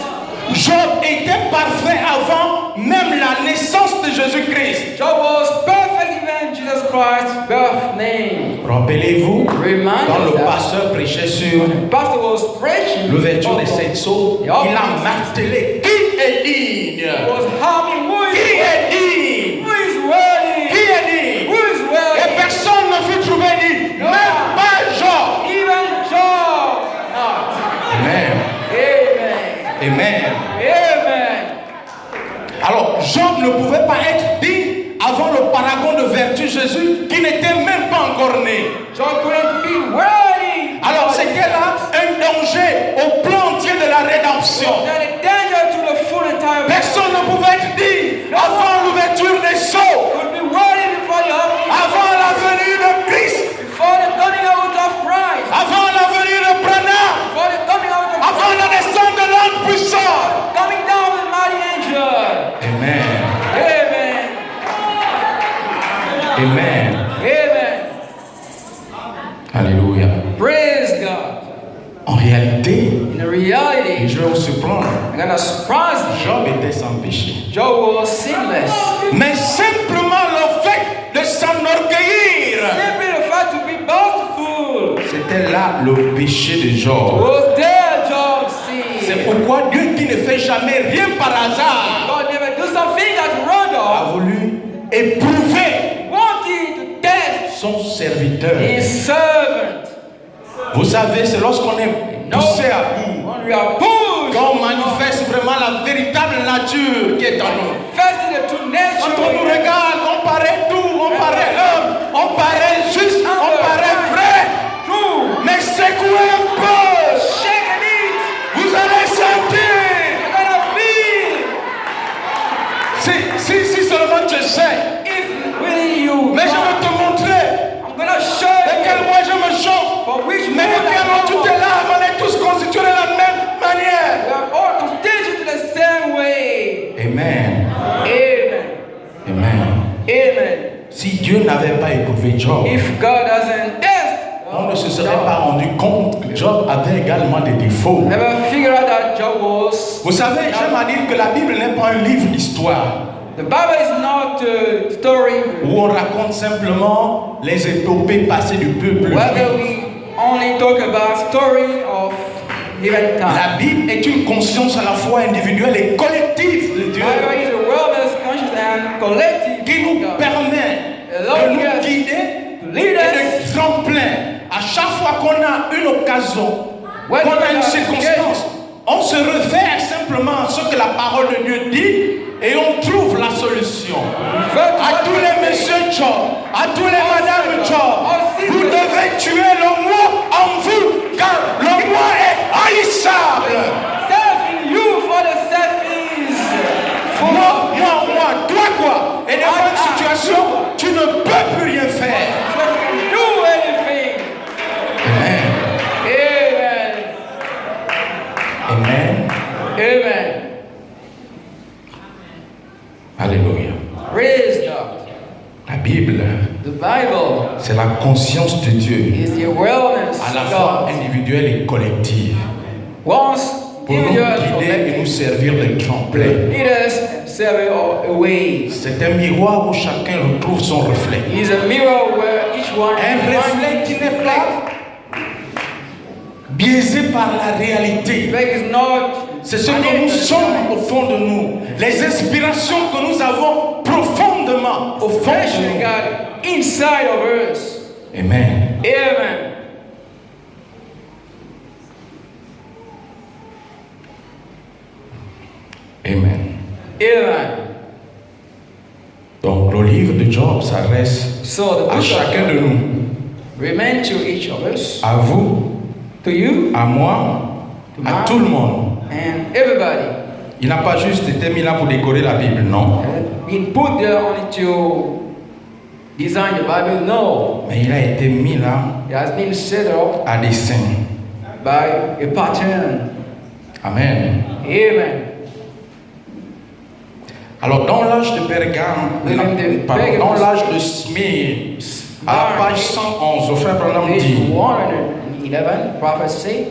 Job était parfait avant même la naissance de Jésus-Christ. Job was perfect even Jesus Christ's birth name. Rappelez-vous, Remind quand le us that pasteur prêchait sur the pastor was preaching. l'ouverture des 7 sceaux, il a martelé. Qui est digne? He was humming, who Qui is est digne? who is worthy? Qui est digne? Who is Et worthy? personne ne fut trouvé digne, No. même pas Job. Even Job not. Amen. Amen. Amen. Amen. Alors, Job ne pouvait pas être digne avant le paragon de vertu Jésus qui n'était même pas encore né. Job couldn't be worthy. Alors, c'était là un danger au plan entier de la rédemption. There's a danger to the full entire. Personne ne pouvait être digne avant l'ouverture des sceaux, Could be worthy before the opening. avant la venue de Christ, Before the coming out of Christ. avant la venue de Branham, Before the coming out of avant la descente de l'homme puissant. coming down of the mighty angel. Amen. Amen. Amen. Amen. Alléluia. Praise God. En réalité, In reality, je vais vous surprendre. I'm gonna surprise you. Job était sans péché. Job was sinless. Mais simplement le fait de s'enorgueillir, Simply the fact to be boastful c'était là le péché de Job. was there Job's C'est sin. pourquoi Dieu qui ne fait jamais rien par hasard God never do something that a random. voulu éprouver Wanted to test son serviteur. his servant. Vous savez, c'est lorsqu'on est poussé à bout, When we are pushed, qu'on manifeste vraiment la véritable nature qui est en nous. fasting the true nature. Quand on nous regarde, on paraît doux, on paraît homme, on paraît juste, on paraît vrai. True. Mais secouez un peu, Shake and eat. vous allez sentir. You're gonna feel. Si seulement tu sais. If really you. Mais je vais te montrer I'm gonna show de quel you. mois je me chauffe. For which Mais de quel mois tu es là, on est tous constitués de la même We manière. are all constituted the same way. Amen. Amen. Amen. Amen. Si Dieu n'avait pas éprouvé Job, If God doesn't test, on ne se serait pas rendu compte que Job avait également des défauts. never figure out that Job was. Vous savez, j'aime à dire que la Bible n'est pas un livre d'histoire The Bible is not a story où on raconte simplement les épopées passées du peuple. whether we only talk about story of event time. La Bible est une conscience à la fois individuelle et collective de The Dieu Bible is a wellness, conscious and collective. qui nous God. permet de nous guider To lead et us. de tremplin. À chaque fois qu'on a une occasion, qu'on a une circonstance, on se réfère simplement à ce que la parole de Dieu dit et on trouve la solution. À tous les messieurs Job, à tous les madames Job, vous devez tuer le moi en vous, car le moi est haïssable. Self in you for the self is for Moi, toi quoi? Et dans une situation, tu ne peux plus rien faire. do anything. Amen. Amen. Amen. Amen. Alléluia. Praise God. La Bible, The Bible c'est la conscience de Dieu, is the awareness à la of fois God. individuelle et collective, Once pour nous guider et nous servir de tremplin. lead us and serve away. C'est un miroir où chacun retrouve son reflet. It is a mirror where each one Un reflet qui n'est pas biaisé par la réalité. is not C'est ce que nous sommes au fond de nous. Les inspirations que nous avons profondément au fond de Especially nous. God inside of us. Amen. Amen. Amen. Amen. Donc le livre de Job s'adresse So the à book chacun of de nous, remain to each of us, à vous, to you, à moi, à tout le monde. and everybody. Il n'a pas juste été mis là pour décorer la Bible, non. Been put there only to design the Bible? No. Mais il a été mis là It has been set up à dessein. by a pattern. Amen. Amen. Alors dans l'âge de Pergame, pardon, dans l'âge de Smyrne, à la page 111, au frère Branham Page dit, 111, prophet say,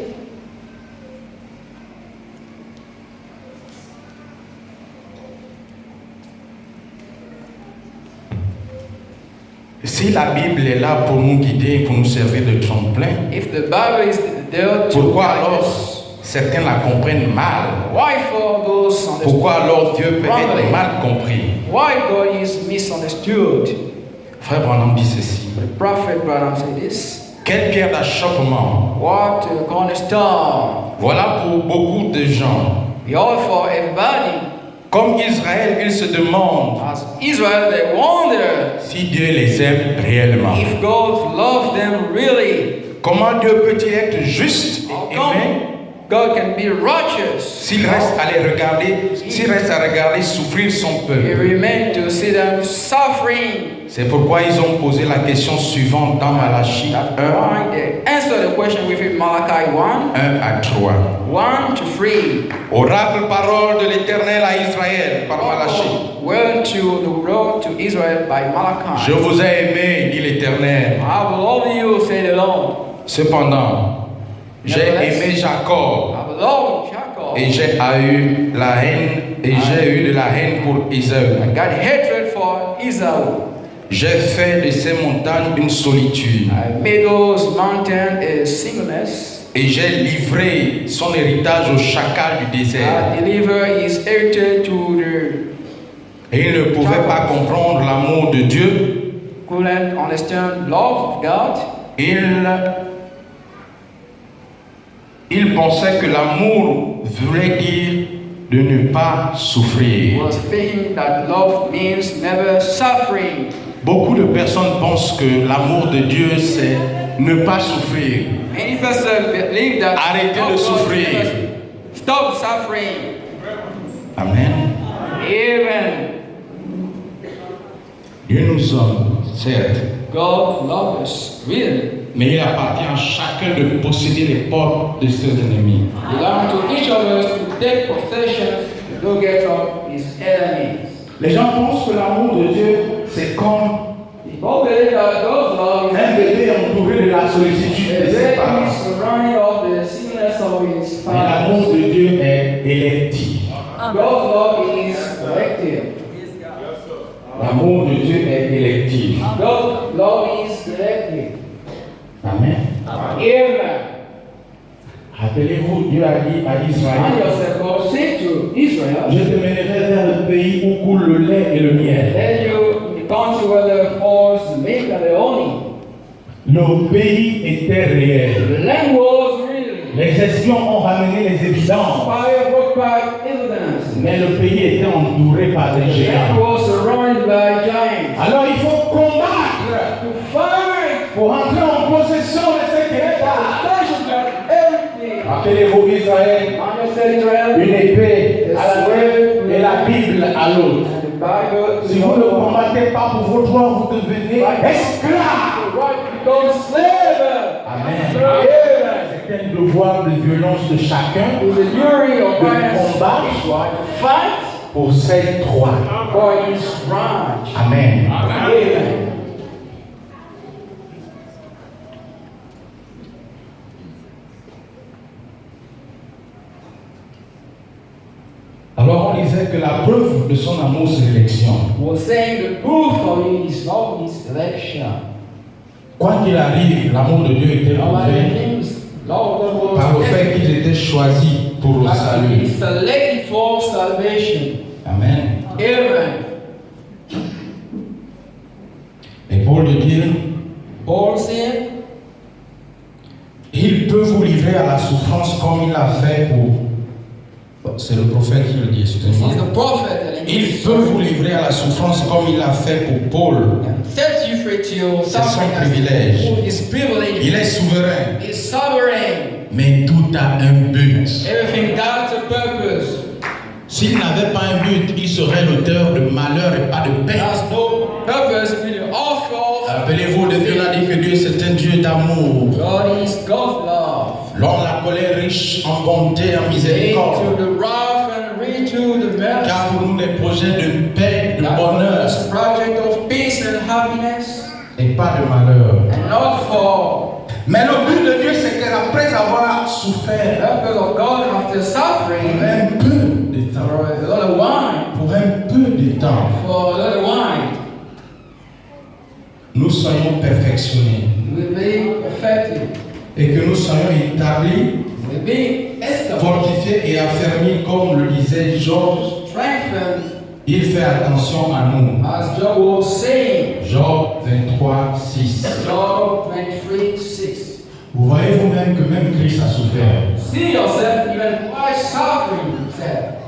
si la Bible est là pour nous guider, pour nous servir de tremplin, if the Bible is there to pourquoi guide alors us, certains la comprennent mal? why for those understood? Pourquoi alors Dieu peut être mal compris? Why God is misunderstood? Frère Branham dit ceci. The prophet Branham said this. Quelle pierre d'achoppement! What a cornerstone. Voilà pour beaucoup de gens. Behold, for everybody, Comme Israël, ils se demandent as Israel, they wonder si Dieu les aime réellement. if God loves them really. Comment Dieu peut-il être juste How et come aimé God can be righteous? s'il reste à les regarder, s'il reste à regarder souffrir son He peuple? remains to see them suffering. C'est pourquoi ils ont posé la question suivante dans Malachie 1, Why they answer the question within Malachi 1, 1 à 3. 1 to 3. Oracle parole de l'Éternel à Israël par Malachie. Word to the road to Israel by Malachi. Je vous ai aimé, dit l'Éternel. I will love you, say the Lord. Cependant, j'ai aimé Jacob I will love Jacob. et j'ai eu la haine et j'ai eu de la haine pour Isaïe. I got hatred for Esau. J'ai fait de ces montagnes une solitude I made those mountains a singleness. et j'ai livré son héritage au chacal du désert. I deliver his heritage to the Et il ne pouvait pas comprendre l'amour de Dieu. couldn't understand love of God. Il pensait que l'amour voulait dire de ne pas He souffrir. was thinking that love means never suffering. Beaucoup de personnes pensent que l'amour de Dieu, c'est ne pas souffrir. Many persons believe that Arrêtez de love souffrir. means stop suffering. Amen. Amen. Dieu nous aime, certes, God loves us, really. mais il appartient à chacun de posséder les portes de ses ennemis. It belongs to each of us to take possession, to go get up his enemies. Les gens pensent que l'amour de Dieu, c'est comme People believe that God's love un is bébé entouré de la solitude de the ses baby parents. surrounded of the singleness of his Mais l'amour parents. de Dieu est électif. God's love is collective. L'amour de Dieu est électif. God's love is collective. Amen. Amen. Rappelez-vous, Dieu a dit à And Israël, yourself, God said to Israel, je te mènerai vers le pays où coule le lait et le miel. let you in the country where there falls the milk and the honey. Le pays était réel. The land was really. Les espions ont ramené les évidences, Fire broke by evidence. mais le pays était entouré par des The land géants. was surrounded by giants. Alors il faut combattre To fight pour entrer en possession de cet héritage. possession of everything. Rappelez-vous Israël, Man said Israel, une épée à la main et la Bible à l'autre. and the Bible Si vous ne combattez pas pour vos droits, vous devenez esclaves. the right to become slave. Amen. Amen. C'est un devoir de violence de chacun It's a duty of de violence combattre to fight pour ses droits. for his right. Amen. Amen. Alors on disait que la preuve de son amour, c'est l'élection. Was saying the proof of his love is election. Quoi qu'il arrive, l'amour de Dieu était No matter prouvé things, Lord was par le fait qu'ils étaient choisis pour le He salut. selected for salvation. Amen. Amen. Paul de dire, Paul said, il peut vous livrer à la souffrance comme il l'a fait pour... C'est le prophète qui le dit, this excusez-moi. is the prophet that he Il peut vous livrer à la souffrance comme il l'a fait pour Paul. sets you free to C'est son suffering privilège. as his privilege. Il est souverain, He's sovereign. mais tout a un but. Everything got a purpose. S'il n'avait pas un but, il serait l'auteur de malheur et pas de paix. There's no purpose in the author of Rappelez-vous, le Dieu a dit que Dieu c'est un Dieu d'amour. God is God's love. L'homme la colère riche en bonté, en Lead miséricorde. to the wrath and read to the mercy. Car pour nous des projets de paix, de That bonheur was project of peace and happiness, et pas de malheur. and not for Mais le but de Dieu c'est qu'après avoir the souffert purpose of God after pour suffering un peu de temps, for a little wine, pour un peu de temps, for a little wine, nous soyons perfectionnés will be perfected, et que nous soyons établis, will be established, fortifiés et affermis comme le disait Job. strengthened, Il fait attention à nous. as Job was saying. Job 23, 6. Job 23:6. Vous voyez vous-même que même Christ a souffert. See yourself even Christ suffering himself.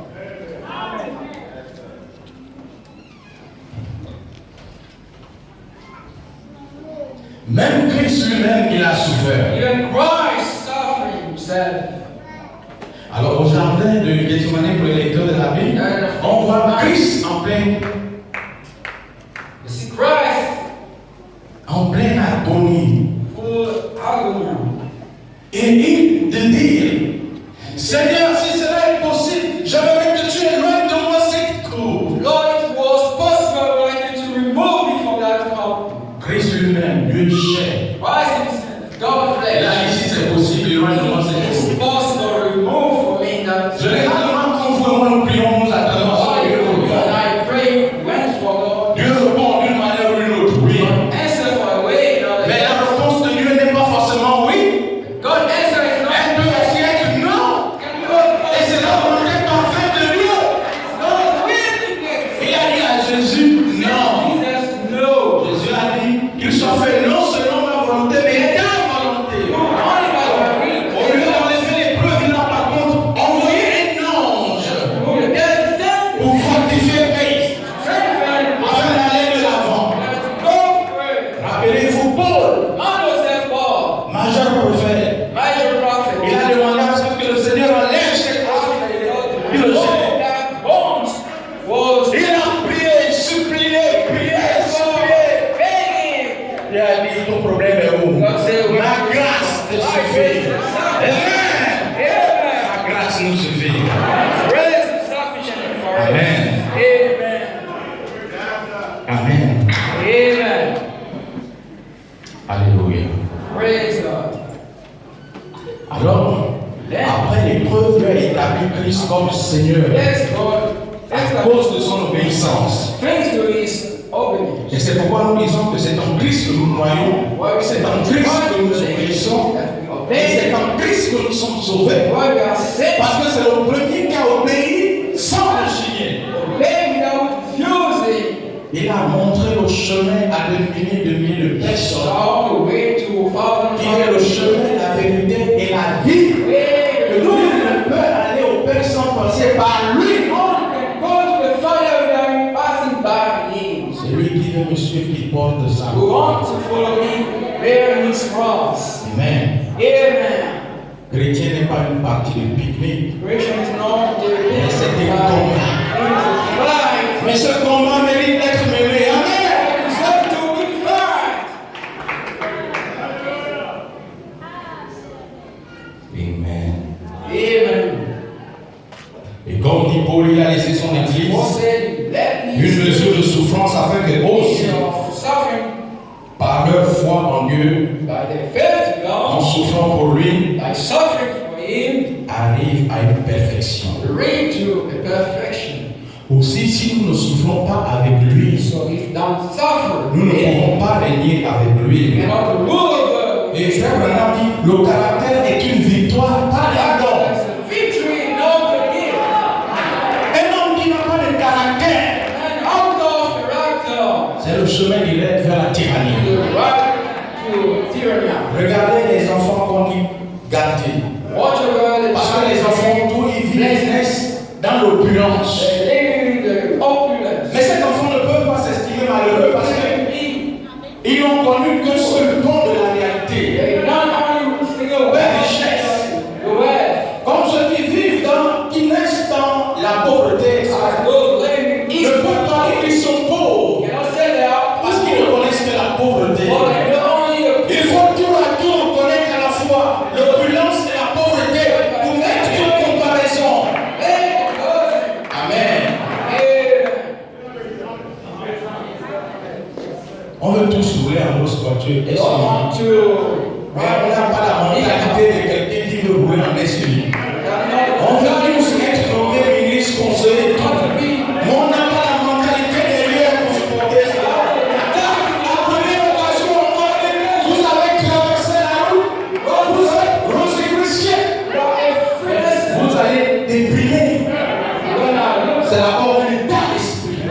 Même Christ lui-même, il a souffert. Even Christ suffering himself. Alors au jardin de Gethsemane pour les lecteurs de la Bible, on voit Christ en pleine You see Christ agonie. full agony. Et il te dit, Seigneur, si cela est possible, j'aimerais que tu éloignes de moi cette coupe. Lord, it was possible for you to remove me from that cup. Christ lui-même, Dieu chair. Christ himself, God Et là, flesh. ici, c'est possible, éloigne de moi cette It's coupe. possible to remove from me that. Généralement, quand vous et moi nous prions, nous attendons à ce que Dieu When répond. I pray, went for God. Dieu répond d'une manière ou d'une autre, oui. Answer for a way, not Mais la a réponse de Dieu n'est pas forcément oui. God answer is not. Elle peut aussi être non. Can God Et c'est la volonté parfaite de Dieu. God will get. Il a dit à Jésus, non. Jesus, no. Jésus a dit qu'il soit fait non selon ma volonté, mais ta volonté. Only by my will. Au lieu d'enlever les preuves, il a par contre envoyé un ange pour fortifier Christ, afin d'aller de l'avant. Rappelez-vous Paul, majeur prophète. Il a demandé à ce que le Seigneur enlève cette croix qu'il a il le jette. Il a prié, supplié, il a dit ton problème est où? Ma grâce te suffit. Amen. Ma grâce nous suffit. Amen. Alléluia. Praise God. Alors, après l'épreuve, Dieu a établi Christ comme Seigneur Yes, God. à cause de son obéissance. Thanks to his obedience. Et c'est pourquoi nous disons que c'est en Christ que nous croyons, c'est en Christ que nous obéissons, et c'est en Christ que nous sommes sauvés. Why we are saved. Parce que c'est le premier qui a obéi sans rechigner. Obey without refusing. Il a montré le chemin à des milliers de milliers de personnes, All the way to Father. qui est le chemin, la vérité et la vie. Que nous ne pouvons aller au Père sans passer par lui. Go to the Father without passing by him. C'est lui qui veut me suivre, qui porte sa Who croix. want to follow me, bear his cross. Amen. Amen. Chrétien n'est pas une partie de pique-nique. Christian is not the Mais c'est un combat. It's a fight. Mais ce combat mérite d'être mené. Amen. It's have to be fight. Amen. Amen. Et comme dit Paul, il a laissé son église Paul said, let me une mesure de souffrance afin que aussi, of suffering par leur foi en Dieu, by the faith to en God, souffrant pour lui, by suffering for him, arrive à une perfection. reach to a perfection. Aussi, si nous ne souffrons pas avec lui, So if don't suffer, nous ne pourrons pas régner avec lui. you cannot rule over. Et frère Branham dit, le caractère est une victoire, pas un don. There's a victory, not a gift. Un homme qui n'a pas de caractère, And out of character, c'est le chemin direct vers la tyrannie. the tyranny. Regardez les enfants qu'on dit gâtés. Watch over the Parce que les enfants, d'où ils vivent, naissent dans l'opulence. Mais ces enfants ne peuvent pas s'estimer malheureux parce qu'ils n'ont connu qu'un seul don de la réalité. La richesse. Comme ceux qui vivent qui naissent dans la pauvreté. Ils ne peuvent pas dire qu'ils sont pauvres parce qu'ils ne connaissent que la pauvreté. Il faut tour à tour connaître à la fois l'opulence et la pauvreté pour mettre une comparaison. Amen. On veut tous rouler en grosse voiture. Mais on n'a pas la mentalité de quelqu'un qui veut rouler en SUV. On veut tous être nommés ministres, conseillers et tout. Mais on n'a pas la mentalité des lieux pour supporter ça. La première occasion, vous avez traversé la route, vous êtes rosicrucié. Vous allez déprimer. C'est d'abord un état d'esprit.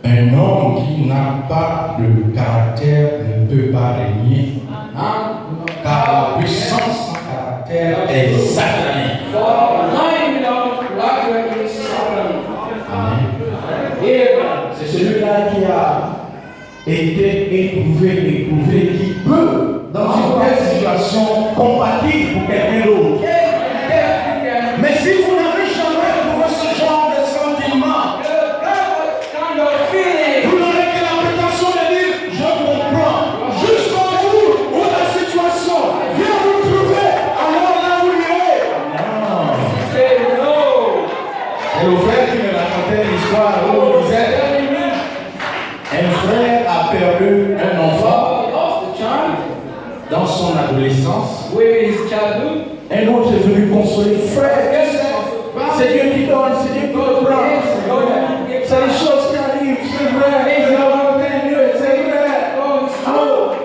Un homme qui n'a pas de caractère ne peut pas régner, car la puissance sans caractère est satanique. C'est celui-là qui a été éprouvé, qui peut, dans une telle situation, compatir pour quelqu'un d'autre. Mais si vous n'avez jamais éprouvé ce genre de sentiment, vous n'aurez que la prétention de dire je comprends. Jusqu'au jour où la situation vient vous trouver, alors là vous irez. C'est le frère qui me racontait l'histoire où il disait un frère a perdu un enfant dans son adolescence. Un autre est venu consoler. Frère, c'est Dieu qui donne, c'est Dieu qui prend. C'est les choses qui arrivent, c'est vrai. C'est vrai. Oh,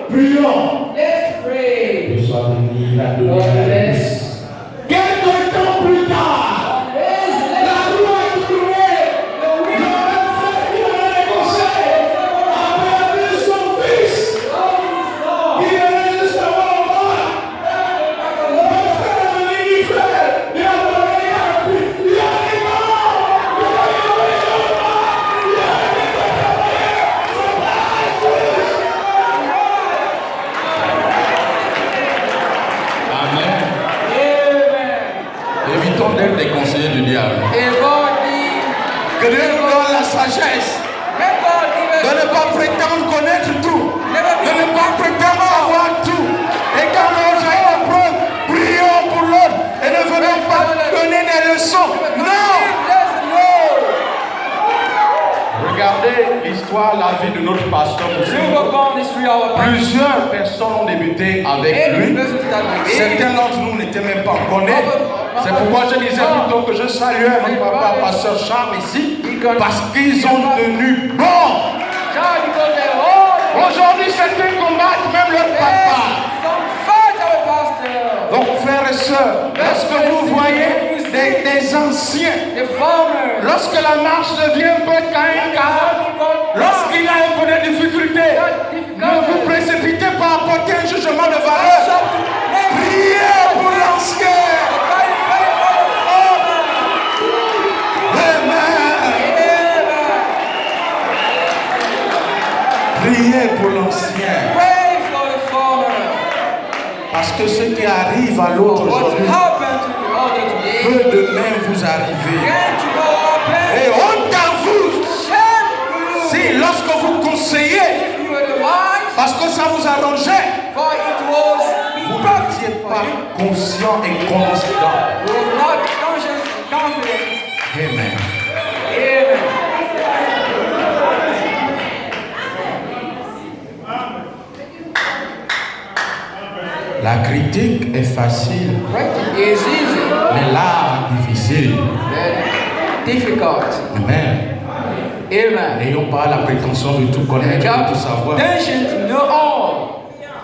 prions. Le soir béni, la donné. Quelque temps plus tard, la loi est trouvée. Le même frère qui donnait les conseils a perdu son fils. Il est juste avant moi. Le frère est venu, frère. Il a donné à lui. Il a dit non. Amen. Évitons d'être des conseillers du diable. Que Dieu nous donne la sagesse de ne pas prétendre connaître tout, de ne pas prétendre savoir tout. Et quand l'autre a une preuve, prions pour l'autre et ne venons pas donner des leçons. Non! Regardez l'histoire, la vie de notre pasteur. Plusieurs personnes ont débuté avec lui. Certains d'entre nous n'étaient même pas connus. C'est pourquoi je disais plutôt que je saluais mon papa, pasteur Charles ici, parce qu'ils ont tenu bon. Aujourd'hui, certains combattent même leur papa. Donc, frères et sœurs, lorsque vous voyez des anciens, lorsque la marche devient un peu lorsqu'il a un peu de difficulté, ne vous précipitez pas à apporter un jugement de valeur. Priez pour l'ancien. Priez pour l'ancien. Parce que ce qui arrive à l'autre aujourd'hui peut demain vous arriver. Et honte à vous si lorsque vous conseillez, parce que ça vous arrangeait, vous n'étiez pas conscient et constant. Amen. La critique est facile, mais l'art difficile. Amen. N'ayons pas la prétention de tout connaître, de tout savoir.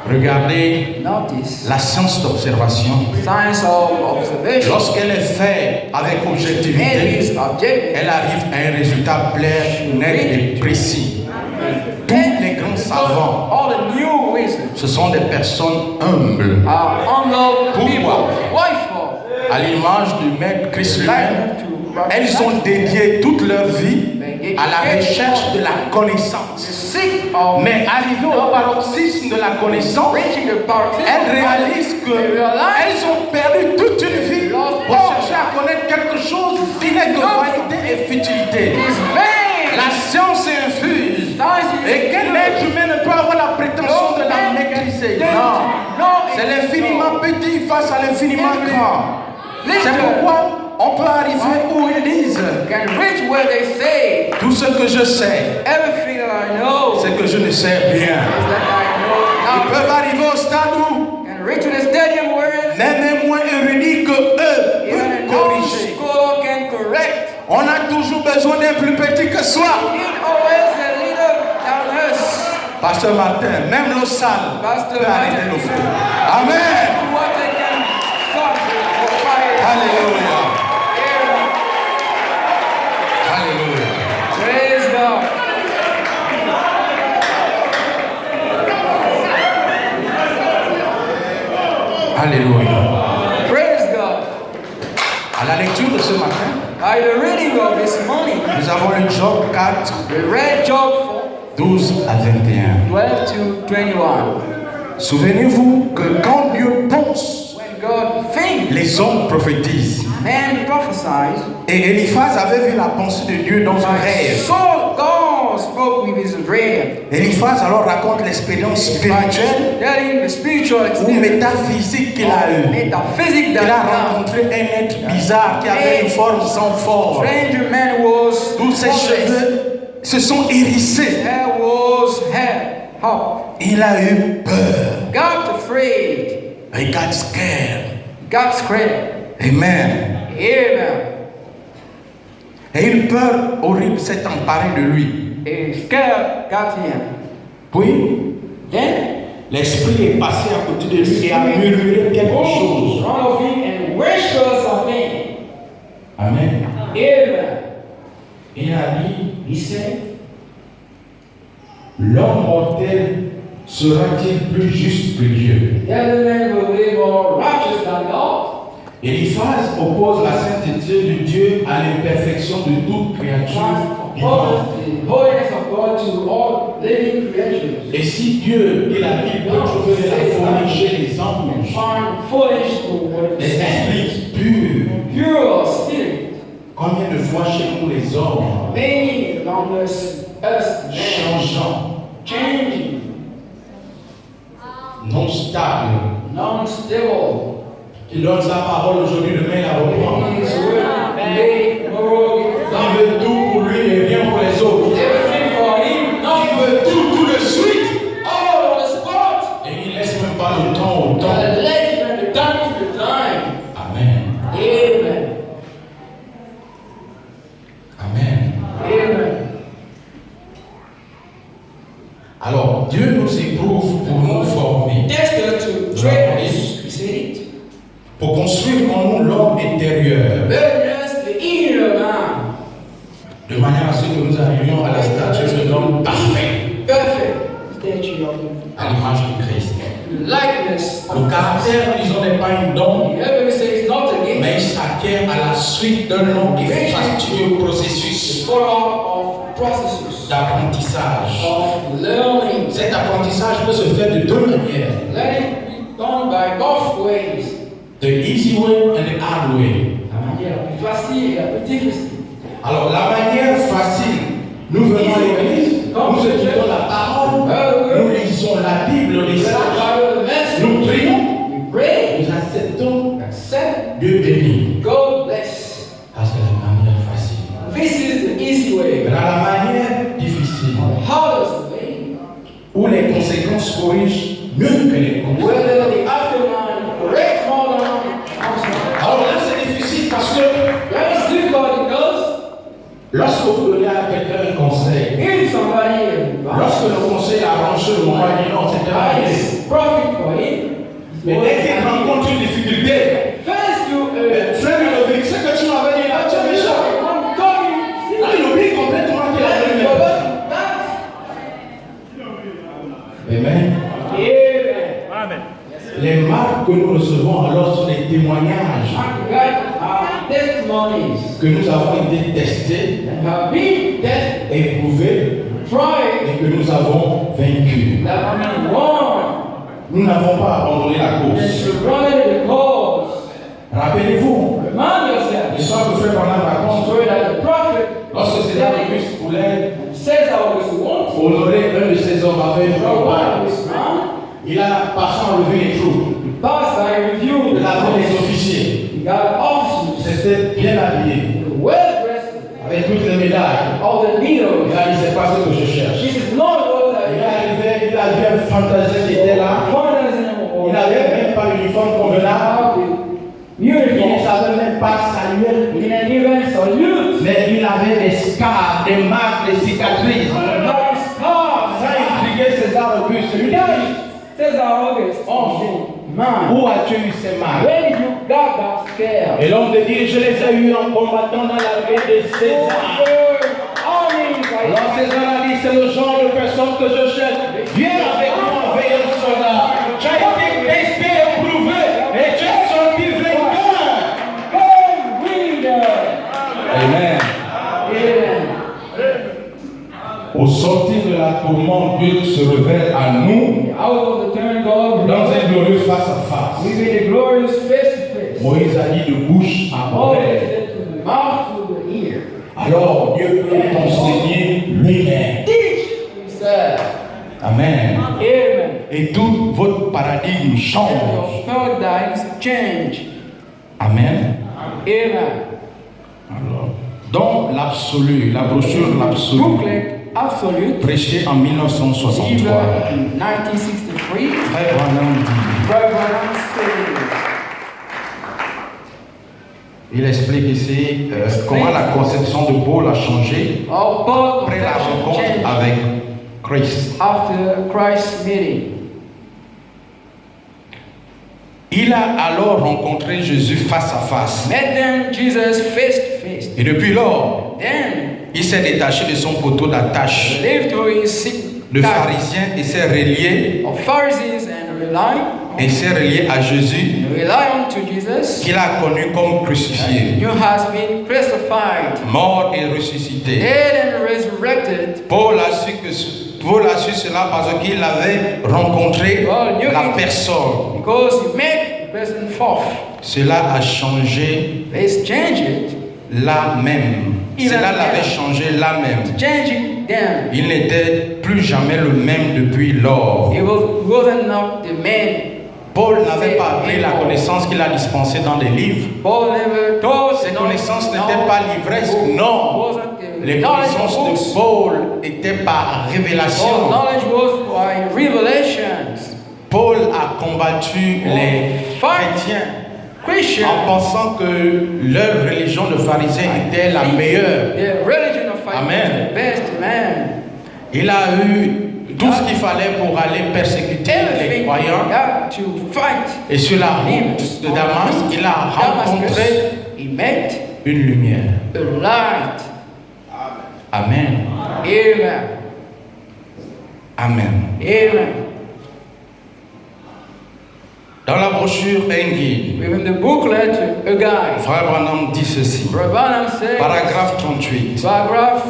Regardez Notice la science d'observation. science of observation. Lorsqu'elle est faite avec And objectivité, is objective. elle arrive à un résultat clair, net et précis. Tous les grands savants, All the new wisdom ce sont des personnes humbles. are humble Pourquoi? people. Why for? À l'image du maître Christ lui-même, elles ont dédié toute leur vie à la recherche de la connaissance. Seek of Mais arrivé au paroxysme de la connaissance, reaching the paroxysm. elles réalisent qu'elles ont perdu toute une vie pour chercher à connaître quelque chose qui n'est que vanité et futilité. Is vain. La science est infuse. Science is Et quel être humain ne peut avoir la prétention de la maîtriser? Non. C'est l'infiniment petit face à l'infiniment grand. C'est pourquoi on peut arriver où ils disent Can reach where they say tout ce que je sais, everything that I know is c'est que je ne sais rien. that I know Ils now. peuvent arriver au stade où Can reach to the stadium where même moins érudits que eux even a peuvent non corriger. scholar can correct. On a toujours besoin d'un plus petit que soi. We need always a leader than us. Pasteur Martin, même l'eau sale Pasteur peut arrêter Martin. nos feux. Amen. What they can stop or fire. Alléluia. Alléluia. Praise God. Alléluia. Praise God. À la lecture de ce matin, By the reading of this morning, nous avons le Job 4, we read Job 12 à 21. 12 to 21. Souvenez-vous que quand Dieu pense, When God thinks, les hommes prophétisent. man prophesies. Et Eliphaz avait vu la pensée de Dieu dans un rêve. So God spoke with his rave. Eliphaz alors raconte l'expérience spirituelle Telling the spiritual ou experience. métaphysique qu'il a eue. Metaphysic Il that a God. rencontré un être bizarre qui avait une forme sans forme. Stranger man was Tous ses formless. cheveux se sont hérissés. Hair was hair. How? Il a eu peur. Got afraid. He got scared. Got scared. Amen. Amen. Et une peur horrible s'est emparée de lui. A scare got him. Puis, Then l'esprit est passé à côté de lui et a murmuré quelque chose. in front of him and whispered something. Amen. Amen. Il a dit, il sait, l'homme mortel sera-t-il plus juste que Dieu? The other man will be more righteous than God. Eliphaz oppose la sainteté de Dieu à l'imperfection de toute créature vivante. The holiness of God to all living creatures. Et si Dieu et la Bible peuvent trouver de la folie chez les anges, Find foolish to what les is esprits purs, pure spirit. combien de fois chez nous les hommes Many among us changeants, changing, non stables, non-stable. qui donne sa parole aujourd'hui, demain la reprend. His word today, tomorrow, Il veut tout pour lui et rien pour les autres. everything for him, Il not veut tout de suite. all on the spot. Et il laisse même pas le temps au temps. But let him the time to the time. Amen. Amen. Amen. Amen. Alors, Dieu nous éprouve pour nous former, Test us to train us, we said it. pour construire en nous l'homme intérieur, Burn us the inner man. de manière à ce que nous arrivions à la stature de l'homme parfait, Perfect statue of the à l'image du Christ. likeness Le of caractère, disons, n'est pas une don, the heaven says not again. mais il s'acquiert à la suite d'un long et fastidieux processus Follow of processes d'apprentissage. of learning. Cet apprentissage peut se faire de deux manières, Learning be done by both ways. the easy way and the hard way. La manière la plus facile et la plus difficile. Alors, la manière facile, nous venons à l'église, nous étudions la parole, nous lisons la Bible, les sages, nous prions, We pray, nous acceptons accept, Dieu béni. God bless. Ça, c'est la manière facile. This is the easy way. Mais dans la manière difficile, The hardest way, où les conséquences corrigent mieux que les causes. whether the aftermath correct more than outside. Alors là, c'est difficile parce que That is difficult because Lorsque vous donnez à quelqu'un un conseil, If somebody lorsque le conseil arrange sur le moment, il dit non, c'est terminé. is profit for him, Mais dès qu'il rencontre une difficulté, first you frère Ludovic, ce que tu m'avais dit là, tu as méchant. I'm talking. Là, il oublie complètement qu'il a donné. Amen. Amen. Les marques que nous recevons alors sont des témoignages Testimonies que nous avons été testés, have been tested, éprouvés tried, et que nous avons vaincus. that have been won, Nous n'avons pas abandonné la and course. surrounded the cause. Rappelez-vous, Remind yourself, l'histoire que frère Branham raconte, so that the prophet lorsque César Auguste voulait says I was wanted. honorer un de ses hommes avec une So one campagne, of his man il a passé en revue les troupes. passed by review. Il avait les officiers. He got officers, C'était bien habillé, well dressed, avec toutes les médailles. all the leaders. Il a dit, c'est pas ce que je cherche. This is not what Il I est arrivé, il a vu un fantasien qui était là. Il n'avait même pas l'uniforme convenable. Il ne savait même pas saluer. He didn't even salute. Mais il avait des scars, des marques, des cicatrices. Ça intriguait César Auguste. Il lui dit, César Auguste, oh, man, où as-tu eu ces marques? where did you got that scare? Et l'homme te dit, je les ai eues en combattant dans l'armée de César. Alors César a dit, c'est le genre de personne que je cherche. Viens avec moi, veilleur soldat. Tu as été testé, éprouvé, et tu es sorti vainqueur. Amen. Au sortir de la tourmente, Dieu se révèle à nous dans un glorieux face à face. Moïse a dit de bouche à oreille. Alors Dieu peut t'enseigner lui-même. Amen. Et tout votre paradigme change. Amen. Alors, dans l'absolu, la brochure L'Absolu, Booklet Absolute, prêchée en 1963, in 1963, Frère Branham dit, Brother Branham said, il explique ici comment la conception de Paul a changé our Paul après la confession rencontre changed avec Christ. after Christ's meeting. Il a alors rencontré Jésus face à face. Met them Jesus face to face. Et depuis lors, Then il s'est détaché de son poteau d'attache lived to his sick de pharisien et s'est relié of Pharisees and rely à Jésus on to Jesus. qu'il a connu comme crucifié, You has been crucified, mort et ressuscité. dead and resurrected. Paul a su cela parce qu'il avait rencontré la personne. Because he met the person forth. Cela a changé It's changed. là même. Cela l'avait changé là même. Changing them. Il n'était plus jamais le même depuis lors. He wasn't not the man. Paul n'avait pas appris la connaissance qu'il a dispensée dans des livres. Paul never told. Ces connaissances n'étaient pas livresques, non. Les connaissances de Paul étaient par révélation. Knowledge was by revelations. Paul a combattu les chrétiens Christians, en pensant que leur religion de pharisiens était la meilleure. the religion of faith Amen. is the best man. Il a eu tout ce qu'il fallait pour aller persécuter les Everything croyants. he got to fight. Et sur la route de Damas, il a rencontré He met une lumière. a light. Amen. Amen. Amen. Amen. Dans la brochure Enguide, Within the booklet, a guy. Frère Branham dit ceci. Brother Branham says, Paragraphe 38. paragraph,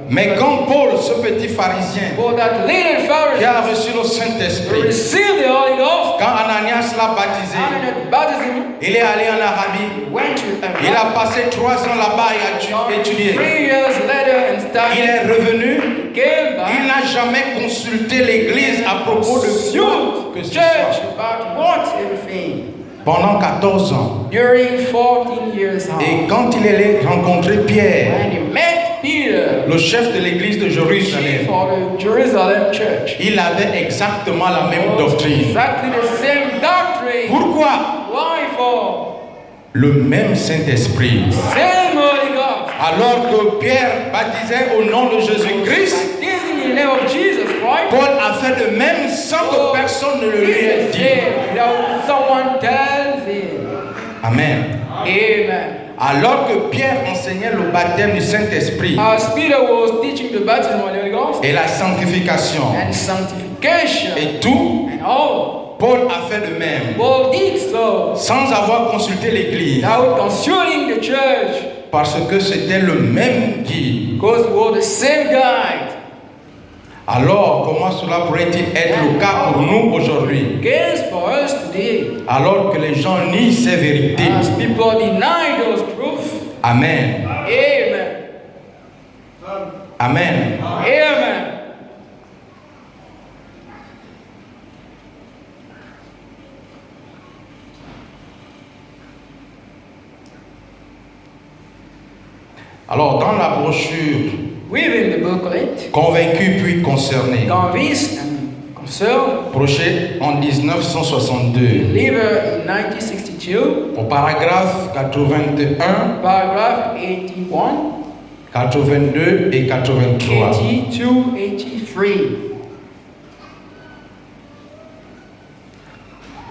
Mais quand Paul, ce petit pharisien, for that little qui a Pharisee reçu le Saint-Esprit, received the Holy Ghost, quand Ananias l'a baptisé, and in the baptism, il est allé en Arabie. went to Il a passé 3 ans là-bas et a étudié. 3 years later and Il studied, est revenu. came Il back, n'a jamais consulté l'église à propos de sued quoi que the ce church soit. about what everything. Pendant 14 ans. During 14 years on, Et quand il est allé rencontrer Pierre, when he met Peter, le chef de l'église de chief Jérusalem, of the Jerusalem church, il avait exactement la même doctrine. exactly the same doctrine. Pourquoi? Why for? Le même Saint-Esprit Same Holy Ghost Alors que Pierre baptisait au nom de Jésus-Christ, Baptizing in the name of Jesus Christ. Paul a fait de même sans que personne ne le lui ait dit. Without someone tells him. Amen. Amen. Alors que Pierre enseignait le baptême du Saint-Esprit As Peter was teaching the baptism of the Holy Ghost et la sanctification and sanctification et tout, and all, Paul a fait de même, Paul did so sans avoir consulté l'Église, without consulting the church, parce que c'était le même guide. because he was the same guide. Alors, comment cela pourrait-il être le cas pour nous aujourd'hui, Against for us today, alors que les gens nient ces vérités? as people deny those truths. Amen. Amen. Amen. Amen. Alors, dans la brochure Within the booklet, Convaincu puis concerné, convinced and concerned, broché en 1962, delivered in 1962, au paragraphe 81, paragraph 81, 82 et 83. 82, 83.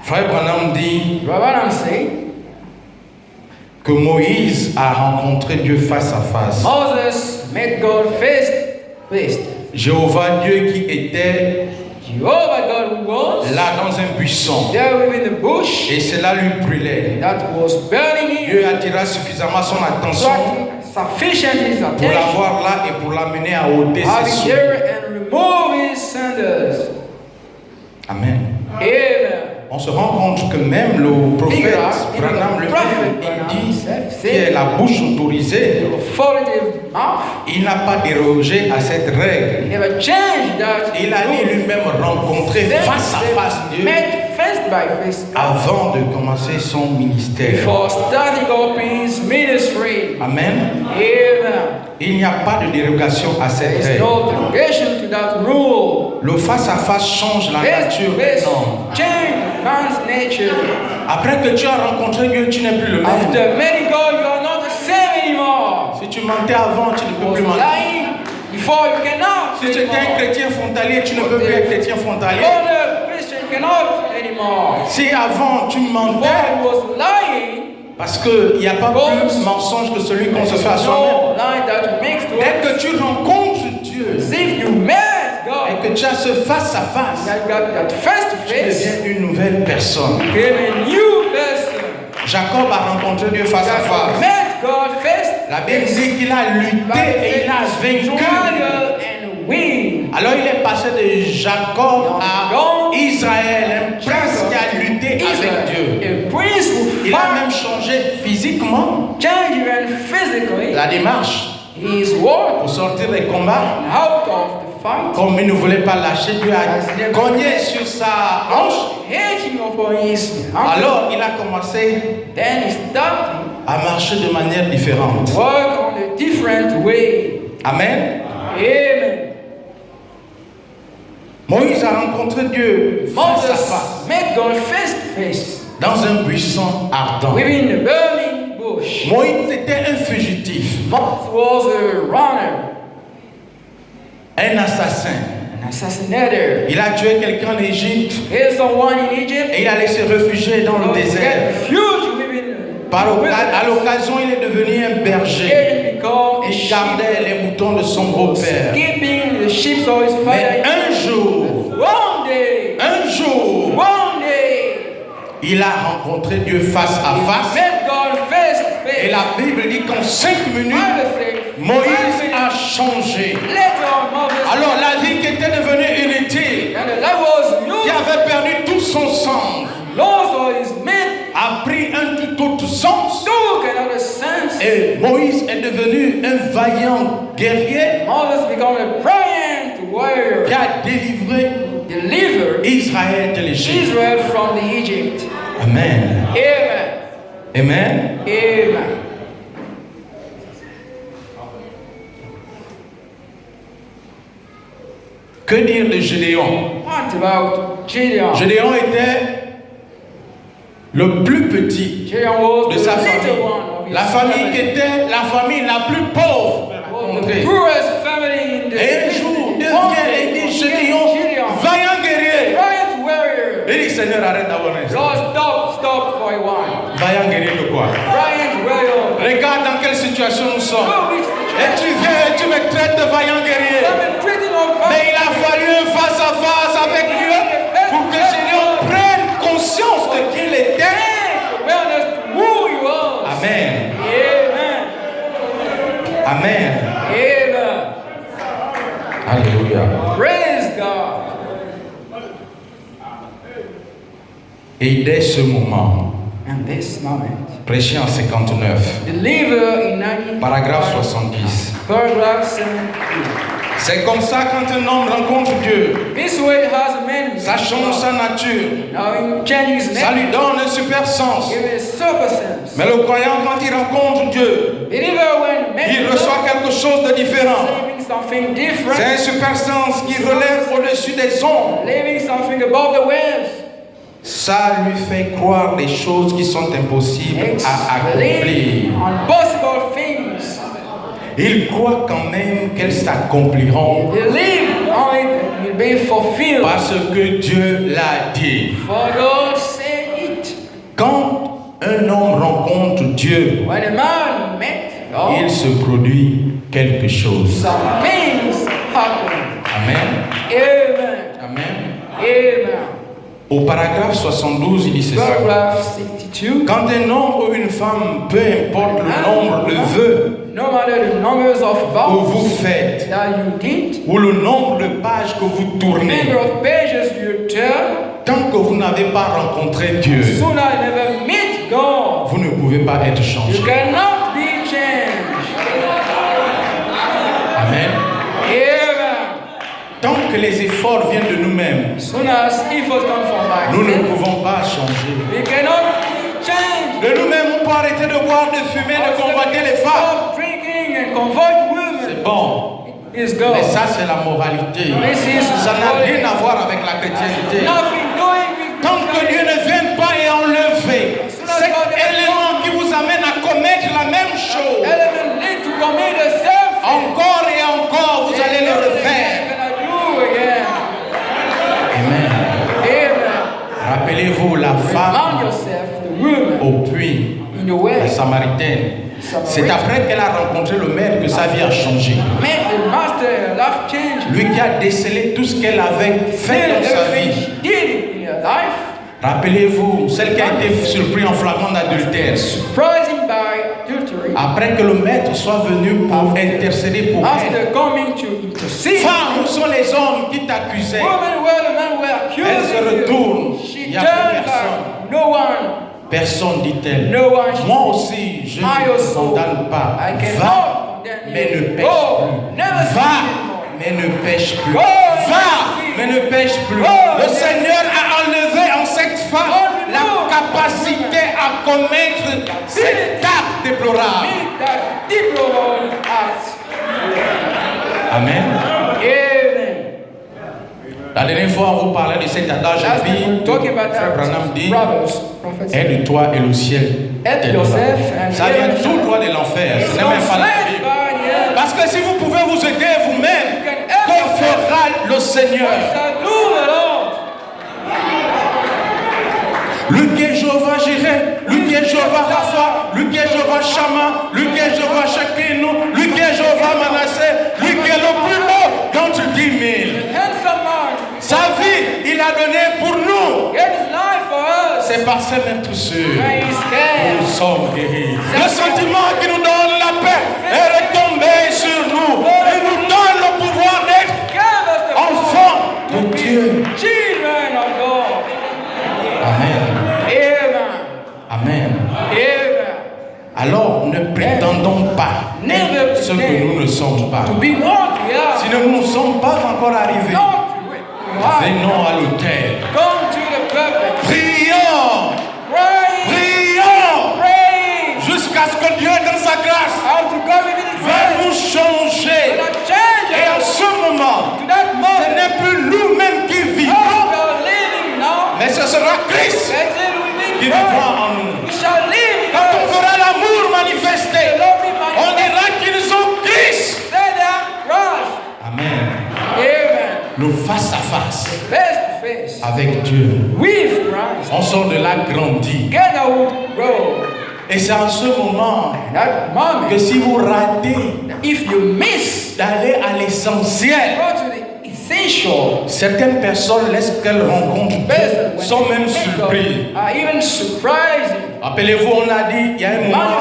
Frère Branham dit Rabbanam say, que Moïse a rencontré Dieu face à face. Moses met God face to face. Jéhovah Dieu qui était Jehovah God who was là dans un buisson, there within the bush et cela lui brûlait. that was burning him, Dieu attira suffisamment son attention attracting sufficient his pour attention, l'avoir là et pour l'amener à ôter ses having souliers. there and remove his sandals. Amen. Amen. On se rend compte que même le prophète Branham lui-même, il dit qui est la bouche autorisée, Authoritative mouth. il n'a pas dérogé à cette He règle. never changed that. Il allait lui-même rencontrer face à face Dieu Met face by face avant de commencer son ministère. before starting up his ministry. Amen. Amen. Il n'y a pas de dérogation à There cette is règle. no derogation to that rule. Le face à face change la Face nature to de face l'homme. change man's nature. Après que tu as rencontré Dieu, tu n'es plus le même. After many God, you are not the same anymore. Si tu mentais avant, tu ne peux plus Was mentir. lying before you cannot. Si tu étais un chrétien frontalier, tu ne peux plus être chrétien frontalier. For the Christian cannot anymore. Si avant tu mentais, Before he was lying, parce qu'il n'y a pas plus mensonge que celui qu'on se fait à soi-même. no lie that makes to Dès que tu rencontres Dieu as if you met God. et que tu as ce face à face, That got that face to tu face deviens une nouvelle personne. became a new person. Jacob a rencontré Dieu face à That face. met God face La Bible dit qu'il a lutté et il a vaincu. trial and win. Alors il est passé de Jacob à Israël, un prince qui a lutté avec Dieu. A prince who Il a fought, même changé physiquement changed even physically la démarche his work pour sortir des combats. out of the fight. Comme il ne voulait pas lâcher, Dieu a cogné sur sa hanche. Hating upon his hand. Alors il a commencé Then he started à marcher de manière différente. work on a different way. Amen. Amen. Moïse a rencontré Dieu face à face Moses met God face to face dans un buisson ardent. within the burning bush. Moïse était un fugitif, Moses was a runner, un assassin. an assassinator. Il a tué quelqu'un en Égypte Here's someone in Egypt. et il allait se réfugier dans le désert. Refuge within À l'occasion, il est devenu un berger. He become a Il gardait les moutons de son beau-père. keeping the sheep of his Mais father. un jour, One day, il a rencontré Dieu face à he face. met God face to face. Et la Bible dit qu'en 5 minutes, Bible says, Moïse a changé. later Moses, Alors la vie qui était devenue inutile, and that was qui used, avait perdu tout son sens, lost all his men, a pris un tout autre sens. took another sense. Et Moïse est devenu un vaillant guerrier Moses became a brilliant warrior, qui a délivré delivered Israël de l'Égypte. Israel from the Egypt. Amen. Amen. Amen. Amen. Que dire de Gédéon? What about Gideon? Gédéon était le plus petit Gideon was de the sa little famille. one of La famille qui était la famille la plus pauvre rencontrée. The poorest family in the Et un jour, Dieu vient et dit, Gédéon, vaillant guerrier. Giant warrior. Il dit, Seigneur, arrête d'avoir un instant. Lord, stop for a while. Vaillant guerrier de quoi? Giant warrior. Regarde dans quelle situation nous sommes. Oh, which Et tu viens et tu me traites de vaillant guerrier. I've been treating of Mais il a fallu un face à face avec Dieu pour que Gédéon prenne conscience de qui il était. awareness who you are. Amen. Amen. Amen. Amen. Alléluia. Praise God. Et dès ce moment, And this moment, prêché en 59, believer in 90, paragraphe 70. paragraph 72. C'est comme ça quand un homme rencontre Dieu, This way has a man. ça change sa nature, Now he changes his ça name. lui donne un super sens. Give it a super sense. Mais le croyant, quand il rencontre Dieu, Believer when man il reçoit quelque chose de différent. living something C'est different, un super sens qui relève au-dessus des ondes. living something above the waves. Ça lui fait croire des choses qui sont impossibles à accomplir. Believe on possible things. Il croit quand même qu'elles s'accompliront Believe on it will be fulfilled. parce que Dieu l'a dit. For God said it. Quand un homme rencontre Dieu, When a man met il God, se produit quelque chose. some things happen. Amen. Amen. Amen. Amen. Au paragraphe 72, il dit ceci. Paragraph 62. Quand un homme ou une femme, peu importe le nombre de vœux No matter the numbers of que vows vous faites that you did, ou le nombre de pages que vous tournez, number of pages you turn, tant que vous n'avez pas rencontré Dieu, soon I never meet God. vous ne pouvez pas être changé. You cannot be changed. Amen. Amen. Tant que les efforts viennent de nous-mêmes, Soon as effort comes from my nous ne faith, pouvons pas changer. we cannot be changed. De nous-mêmes, on peut arrêter de boire, de fumer, de convoiter les femmes. Stop drinking and convert women. C'est bon. Is God. Mais ça, c'est la moralité. Ça n'a rien à voir avec la chrétienté. Nothing doing with Tant que Dieu ne vient pas et enlever cet élément qui vous amène à commettre la même chose, element lead to commit the same thing. encore et encore, vous allez le refaire. Amen. Amen. Rappelez-vous la Remind femme yourself, the woman au puits, in the la well, Samaritaine. C'est après qu'elle a rencontré le maître que sa vie a changé. made the master life change. Lui qui a décelé tout ce qu'elle avait fait dans sa Everything vie. she did in her life, Rappelez-vous, celle qui a été surprise en flagrant d'adultère. surprising by adultery, Après que le maître soit venu pour intercéder pour elle. after coming to intercede, Femme, où sont les hommes qui t'accusaient? woman where the men were Elle se accusing retourne. you, Il she n'y a turned plus personne. back. No one. Personne, dit-elle. No one. Moi aussi, je I ne te also, condamne pas. I cannot Va, condemn mais you. ne pêche Go, plus. never sin Va, anymore. mais ne pêche plus. Go, Va, never sin. mais ne pêche plus. Go, Le never Seigneur a enlevé en cette femme Go, la remove. capacité à commettre cet acte déplorable. Meet that deplorable act. Amen. Amen. La dernière fois, on vous parlait de cet adage Last en vie. time we talking about Frère that. Branham dit, Brothers, prophets. aide-toi et le ciel. Aide t'aidera. yourself and Ça vient heaven tout shall- droit de l'enfer. It's Ce n'est même pas la not Bible. by the end. Parce que si vous pouvez vous aider vous-même, You can help que yourself. fera le Seigneur? What shall do the Lord? Lui qui est Jéhovah Jireh, lui qui est Jéhovah Rapha, lui qui est Jéhovah Shammah, lui qui est Jéhovah Shekinu, lui qui est Jéhovah Manasseh, lui qui est le plus beau d'entre 10 000. Handsome man. Sa vie, il a donné pour nous. Gave his life for us. C'est par ses mains tous ceux. When he's scared. Nous sommes guéris. Le sentiment qui nous donne la paix est retombé sur nous. Il nous donne le pouvoir d'être Give us the enfants power de to be Dieu. children of God. Amen. Amen. Amen. Amen. Alors ne prétendons pas Never ce que nous ne sommes pas. To be what we are. Si nous ne sommes pas encore arrivés, Don't venons à l'autel. come to the purpose. Prions, Pray. prions, Pray. jusqu'à ce que Dieu, dans sa grâce, How to come in His va grace. nous changer. Gonna change Et en us. ce moment, To that ce moment. n'est plus nous-mêmes qui How vivons, we are living now. mais ce sera Christ Let it qui be vivra Christ. en nous. We shall live in Quand on Christ. fera l'amour manifesté le face à face face to face avec Dieu. with Christ. On sort de là grandi. Together we grow. Et c'est en ce moment That moment, que si vous ratez if you miss, d'aller à l'essentiel, go to the essential. certaines personnes, lorsqu'elles rencontrent Dieu, sont même surprises. Are even surprising. Rappelez-vous, on a dit, il y a un moment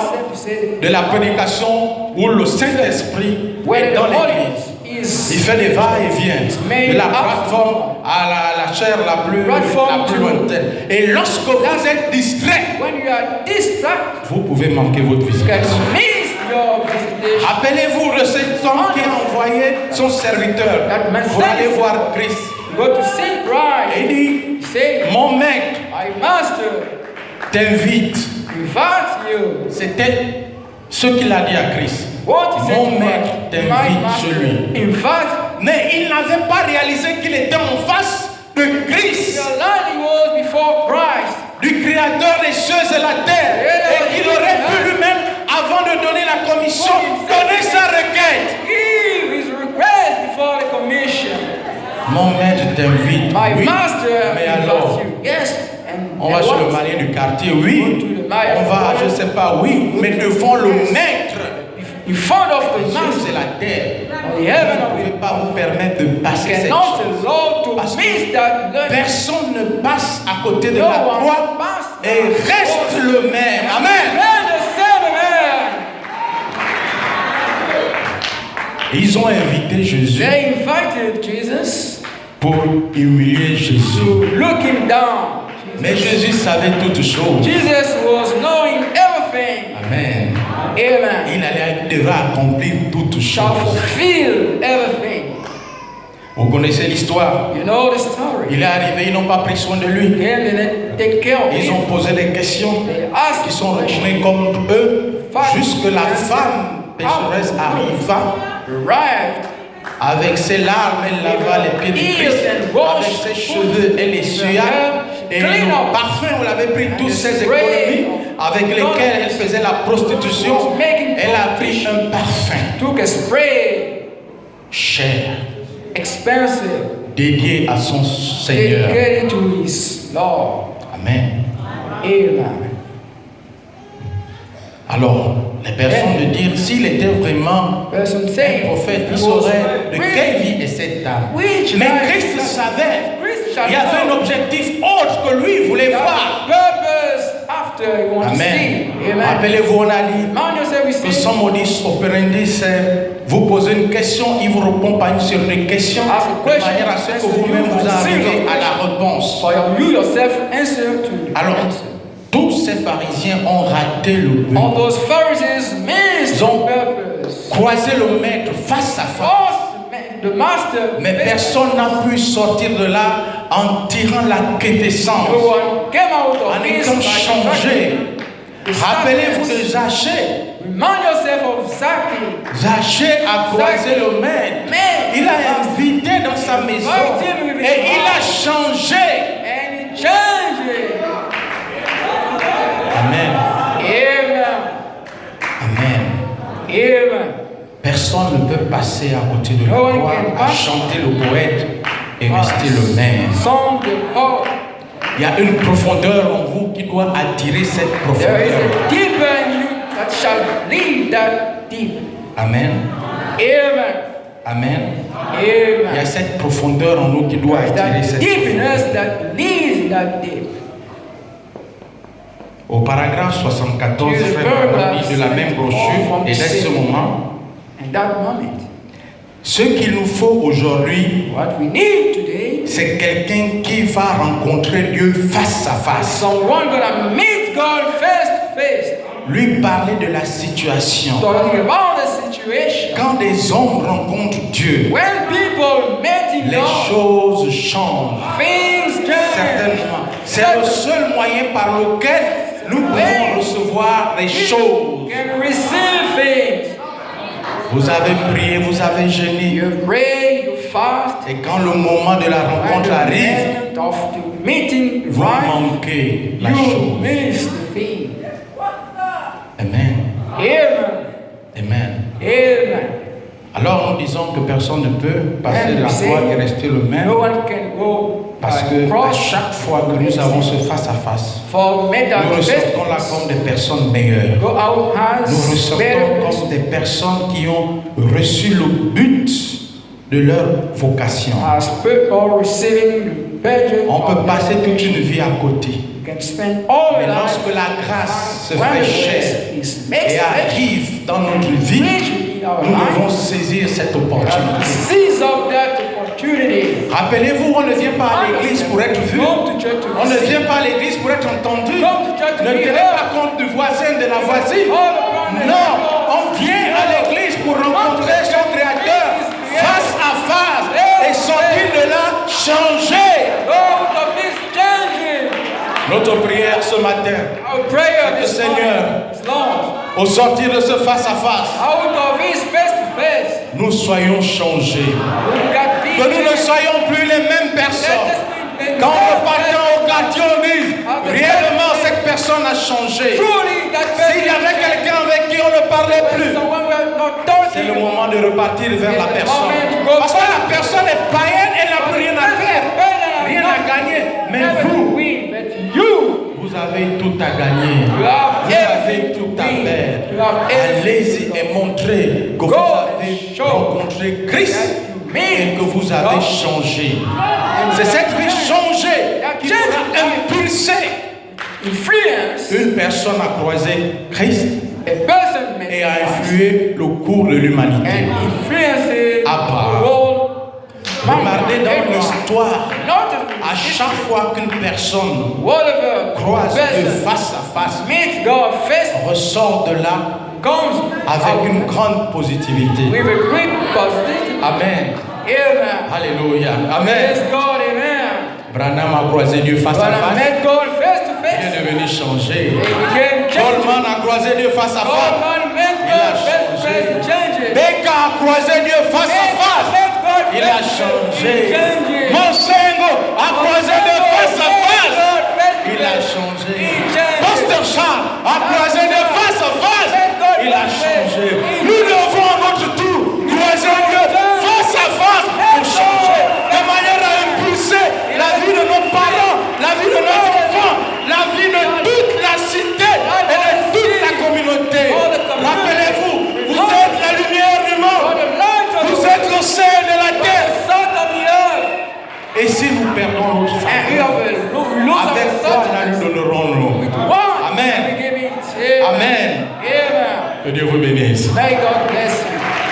de la prédication où le Saint-Esprit est dans l'église. Il fait des va-et-vient de la plateforme à la chair la plus lointaine. Et lorsque vous êtes distrait, vous pouvez manquer votre visite. Rappelez-vous de cet homme qui a envoyé son serviteur pour aller voir Christ. Et il dit, mon maître t'invite. C'était ce qu'il a dit à Christ. Mon maître t'invite chez lui. Mais il n'avait pas réalisé qu'il était en face de Christ, du Créateur des cieux et la terre, et qu'il aurait pu lui-même, avant de donner la commission, donner sa requête. Mon maître t'invite. Oui. Mais alors, on va chez le malien du quartier, oui. On va, je ne sais pas, oui. Mais devant le maître, in front of the master, c'est la terre. Vous ne pouvez pas vous permettre de passer cette chose. Parce que personne ne passe à côté de la croix et reste le même. Amen. Ils ont invité Jésus pour humilier Jésus. Mais Jésus savait toutes choses. Amen. Il devait accomplir toutes choses. Vous connaissez l'histoire. Il est arrivé, ils n'ont pas pris soin de lui. Ils ont posé des questions. Ils sont retournés comme eux. Jusque la femme pécheresse arriva. Avec ses larmes, elle lava les pieds de Christ. Avec ses cheveux, elle essuya. Et le parfum, on l'avait pris toutes ces économies avec lesquelles elle faisait la prostitution. Elle a pris un parfum cher, dédié à son Seigneur. Amen. Alors, les personnes de dire s'il était vraiment un prophète, il saurait de quelle vie est cette dame. Mais Christ savait. Il y avait un objectif autre que lui voulait voir. Amen. Rappelez-vous, on a dit que son modus operandi, c'est vous poser une question, il vous répond par une série de questions, de manière à ce que vous-même vous arrivez à la réponse. Alors, tous ces pharisiens ont raté le but. Ils ont croisé le maître face à face. Mais personne n'a pu sortir de là en tirant la quintessence, en étant changé. Rappelez-vous de Zachée. Zachée a croisé le maître. Il a invité dans sa maison et il a changé. Amen. Amen. Personne ne peut passer à côté de la croix, à chanter le poète et rester le même. Il y a une profondeur en vous qui doit attirer cette profondeur. Amen. Amen. Il y a cette profondeur en nous qui doit attirer cette profondeur. Au paragraphe 74, frère, de la même brochure, et dès ce moment, ce qu'il nous faut aujourd'hui, c'est quelqu'un qui va rencontrer Dieu face à face. Lui parler de la situation. Quand des hommes rencontrent Dieu, les choses changent. Certainement. C'est le seul moyen par lequel nous pouvons recevoir les choses. Vous avez prié, vous avez jeûné. Et quand le moment de la rencontre arrive, vous manquez la chose. Amen. Amen. Alors nous disons que personne ne peut passer And de la we say, croix et rester le même. No one can go Parce que à cross. chaque fois que nous avons ce face à face, For men that nous ressortons là face comme des personnes meilleures. go out as Nous ressortons better comme des personnes qui ont reçu le but de leur vocation. as people receiving the pleasure On peut of passer toute salvation. une vie à côté. You can spend all Mais your lorsque life la grâce se when fait the chair grace is made et arrive dans notre vie, in our nous devons life, saisir cette opportunité. seize up that opportunity. Rappelez-vous, on ne vient pas à l'église pour être vu. Come to church to On ne receive. vient pas à l'église pour être entendu. Come to church to Ne be tenez heard. pas compte du voisin, de la voisine. All the promise. Non, on vient à l'église pour rencontrer son Créateur face à face et sortir de là changé. Lord of this changing. Notre prière ce matin, Our prayer this Seigneur, morning is long. au sortir de ce face à face, Out of his face to face. nous soyons changés. We got Que nous ne soyons plus les mêmes personnes. Quand nous partons au quartier, on dit réellement cette personne a changé. S'il y avait quelqu'un avec qui on ne parlait plus, c'est le moment de repartir vers la personne. Parce que la personne est païenne, elle n'a plus rien à faire, rien à gagner. Mais vous avez tout à gagner. Vous avez tout à perdre. Allez-y et montrez que vous avez rencontré Christ et que vous avez changé. C'est cette vie changée qui vous a impulsé. Une personne a croisé Christ et a influé le cours de l'humanité. Regardez dans l'histoire, à chaque fois qu'une personne croise Dieu face à face, ressort de là avec une grande positivité. Amen. Alléluia. Amen. Branham a croisé Dieu face à face. Il est devenu changé. Coleman a croisé Dieu face à face. Il a changé. Becca a croisé Dieu face à face. Il a changé. Monsengo a croisé Dieu face à face. Il a changé. Pasteur Charles a croisé Dieu face à face. Il a changé. Nous devons à notre tour croiser Dieu face à face pour changer. De manière à impulser la vie de nos parents, la vie de nos enfants, la vie de toute la cité et de toute la communauté. Rappelez-vous, vous êtes la lumière du monde. Vous êtes le sel de la terre. Et si nous perdons notre famille, avec quoi nous donnerons-nous? Amen. Amen. Que Dieu vous bénisse. May God bless you.